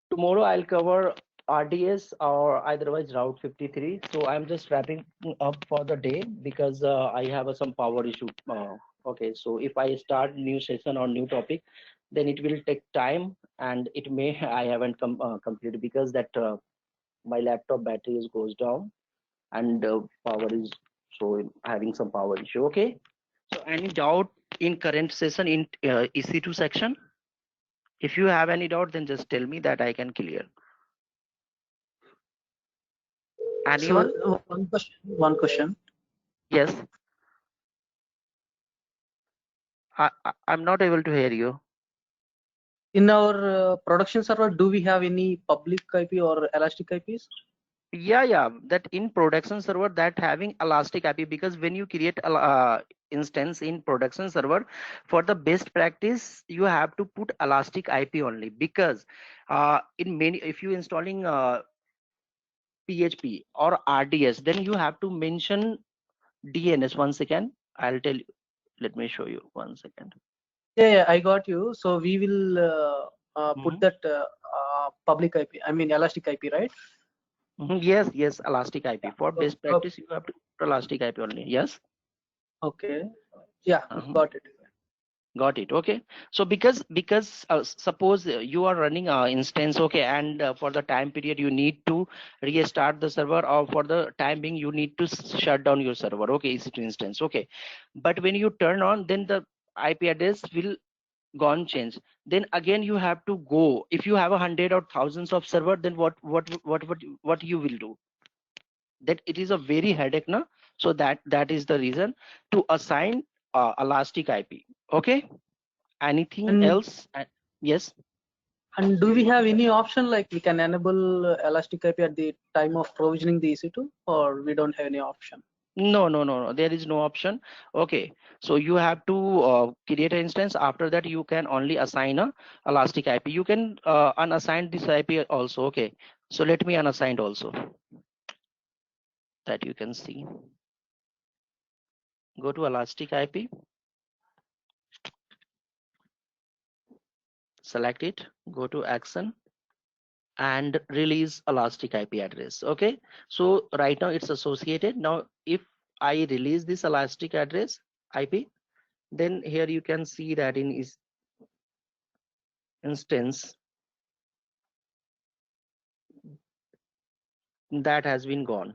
tomorrow I'll cover RDS or otherwise Route 53. So I'm just wrapping up for the day because I have some power issue. Okay, so if I start new session or new topic, then it will take time and it may I haven't completed because that my laptop battery is goes down and power is so having some power issue. Okay, so any doubt in current session in EC2 section? If you have any doubt, then just tell me that I can clear. So Anyone? one question. One question. Yes. I'm not able to hear you. In our production server, do we have any public IP or elastic IPs? Yeah. That in production server that having elastic IP, because when you create a instance in production server, for the best practice, you have to put elastic IP only, because in many, if you installing PHP or RDS, then you have to mention DNS. One second, I'll tell you. Let me show you. One second. Yeah, I got you. So we will put that public IP. I mean elastic IP, right? Yes, elastic IP. For So, best practice, you have to put elastic IP only. Yes. okay. Yeah, Uh-huh. got it. Got it. Okay, so because suppose you are running a instance, okay, and for the time period you need to restart the server, or for the time being you need to shut down your server, okay, EC2 instance. Okay, but when you turn on, then the IP address will gone change. Then again you have to go. If you have 100 or thousands of server, then what you will do? That it is a very headache now. So that is the reason to assign elastic IP. Okay, anything And else? Yes. do we have any option like we can enable elastic IP at the time of provisioning the EC2, or we don't have any option? No, there is no option. Okay, so you have to create an instance. After that you can only assign a elastic IP. You can unassign this IP also. Okay, so let me unassign also, that you can see. Go to elastic IP, select it, go to action and release elastic IP address. Okay, so right now it's associated. Now if I release this elastic address IP, then here you can see that in is instance that has been gone.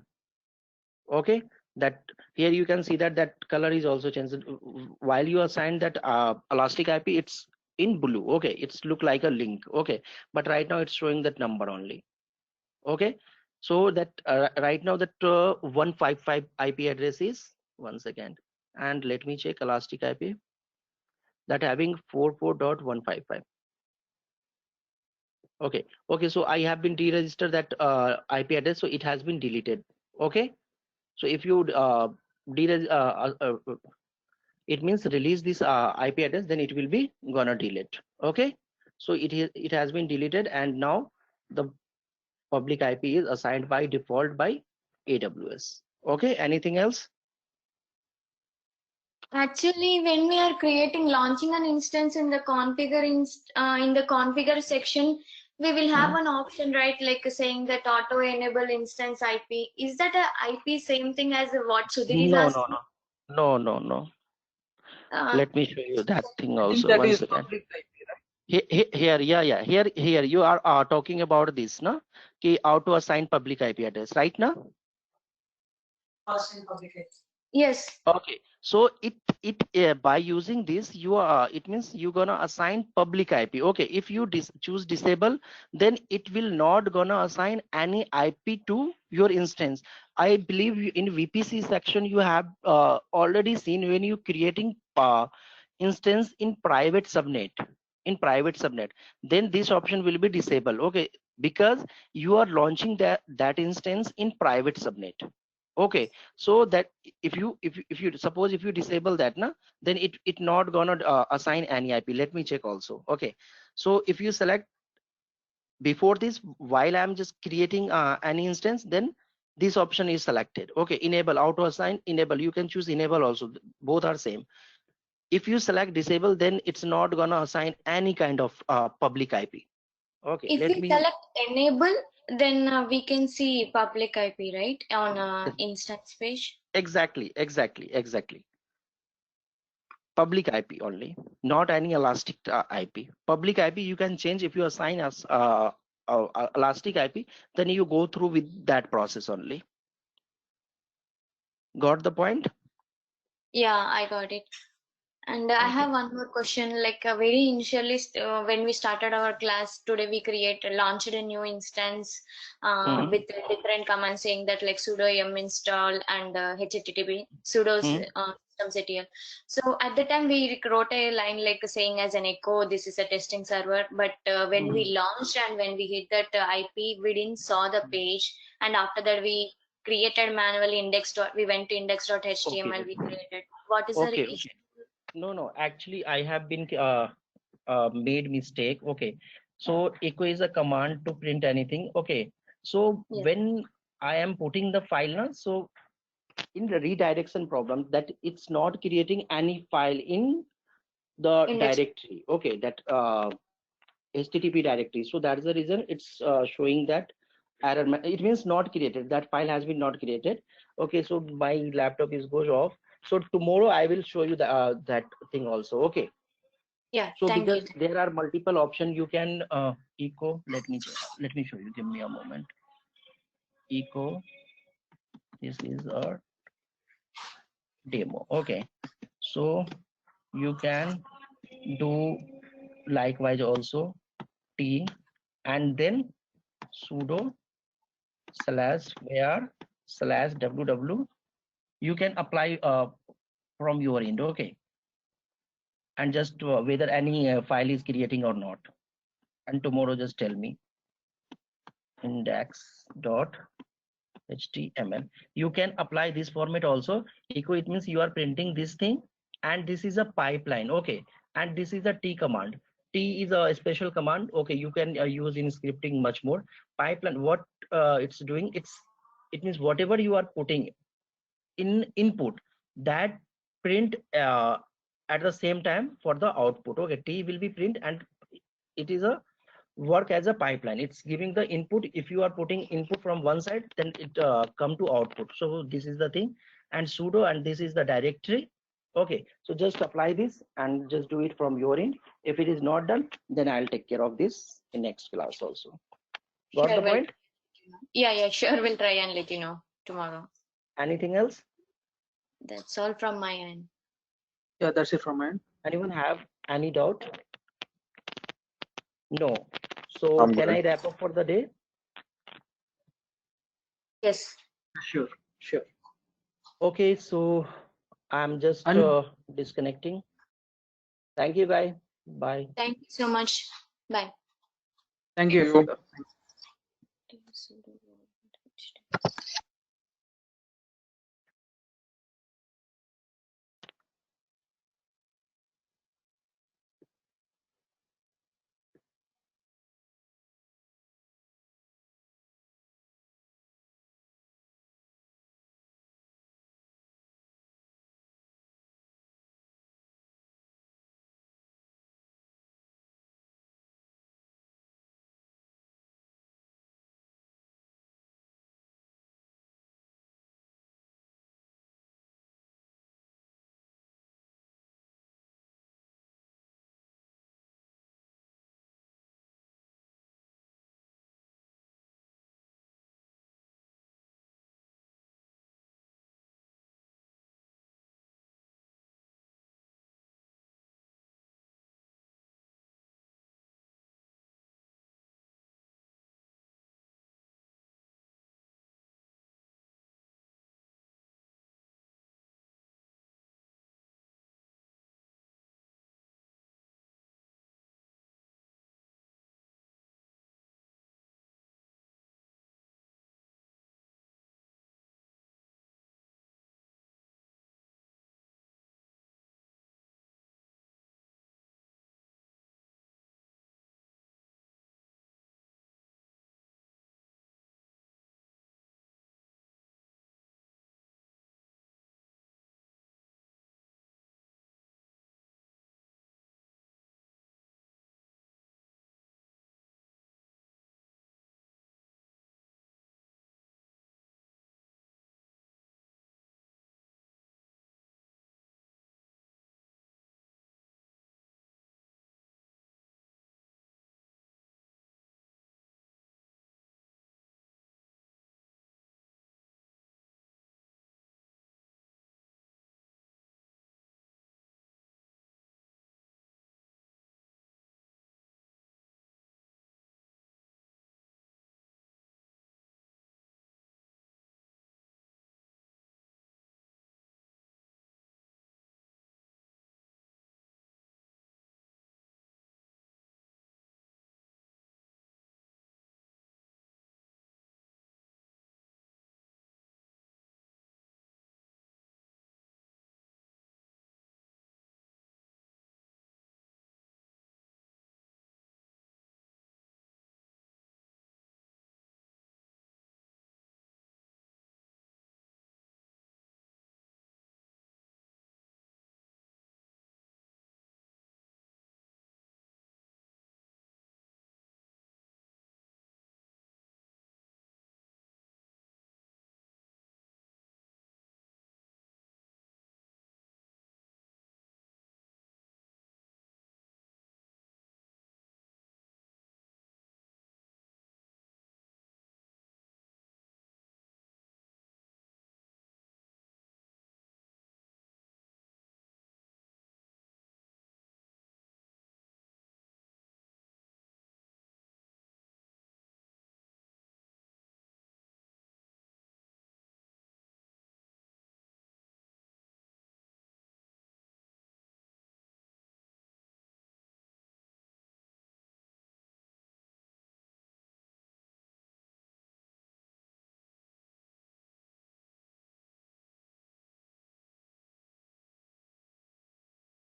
Okay, that here you can see that color is also changed. While you assign that elastic IP, it's in blue. Okay, it's look like a link. Okay, but right now it's showing that number only. Okay, so that right now that 155 IP address is, one second, and let me check elastic IP, that having 44.155. Okay, so I have been deregistered that IP address, so it has been deleted. Okay, so if you it means release this IP address, then it will be gonna delete. Okay, so it has been deleted, and now the public IP is assigned by default by AWS. Okay, anything else? Actually, when we are launching an instance in the configure section, We will have an option, right? Like saying that auto enable instance IP. Is that a IP same thing as what Sudhir is No, no, asking? no, no, no, no. Uh, Let me show you that thing I think also. that One is second. public IP, right? Here, yeah. Here, you are talking about this, no? Ki how to assign public IP address, right? Now. yes. Okay, so it by using this you are it means you're gonna assign public IP. Okay, if you choose disable, then it will not gonna assign any IP to your instance. I believe in VPC section you have already seen when you creating instance in private subnet, then this option will be disabled. Okay, because you are launching that instance in private subnet. Okay, so that if you suppose if you disable that na, then it not gonna assign any IP. Let me check also. Okay, so if you select before this, while I'm just creating any instance, then this option is selected. Okay, enable auto assign, enable, you can choose enable also, both are same. If you select disable, then it's not gonna assign any kind of public IP. Okay, If let we me select enable, then we can see public IP, right? On instance page. exactly public IP only, not any elastic IP. Public IP you can change if you assign as elastic IP, then you go through with that process only. Got the point? Yeah, I got it. And I Okay. have one more question. Like very initially, when we started our class today, we launched a new instance Mm-hmm. with different commands saying that like sudo yum install and http sudo's Mm-hmm. systemctl. So at the time we wrote a line like saying as an echo, this is a testing server. But when Mm-hmm. we launched and when we hit that IP, we didn't saw the page. And after that we created manually we went to Okay. index.html, we created. What is the Okay. issue? No, actually I have been made mistake. Okay, so echo is a command to print anything. Okay, so Yes. when I am putting the file na, so in the redirection problem, that it's not creating any file in the Index. directory. Okay, that HTTP directory. So that's the reason it's showing that error. It means not created, that file has been not created. Okay, so my laptop is goes off, so tomorrow I will show you the that thing also. Okay, Yeah, so thank you. because there are multiple options, you can echo, let me show you, give me a moment. Echo, this is a demo. Okay, so you can do likewise also t, and then sudo /var/ww. You can apply from your end. Okay, and just whether any file is creating or not, and tomorrow just tell me. Index.html, you can apply this format also. Echo, it means you are printing this thing, and this is a pipeline. Okay, and this is a t command. T is a special command. Okay, you can use in scripting much more. Pipeline, what it's doing, it means whatever you are putting in input, that print at the same time for the output. Okay, t will be print, and it is a work as a pipeline. It's giving the input. If you are putting input from one side, then it come to output. So this is the thing, and sudo, and this is the directory. Okay, so just apply this and just do it from your end. If it is not done, then I'll take care of this in next class also. Got Sure, the well, point? yeah, sure. We'll try and let you know tomorrow. Anything else? That's all from my end. Yeah, that's it from my end. Anyone have any doubt? No. So can I wrap up for the day? Yes. Sure, sure. Okay, so I'm just And disconnecting. Thank you, guys. Bye. Thank you so much. Bye. thank you.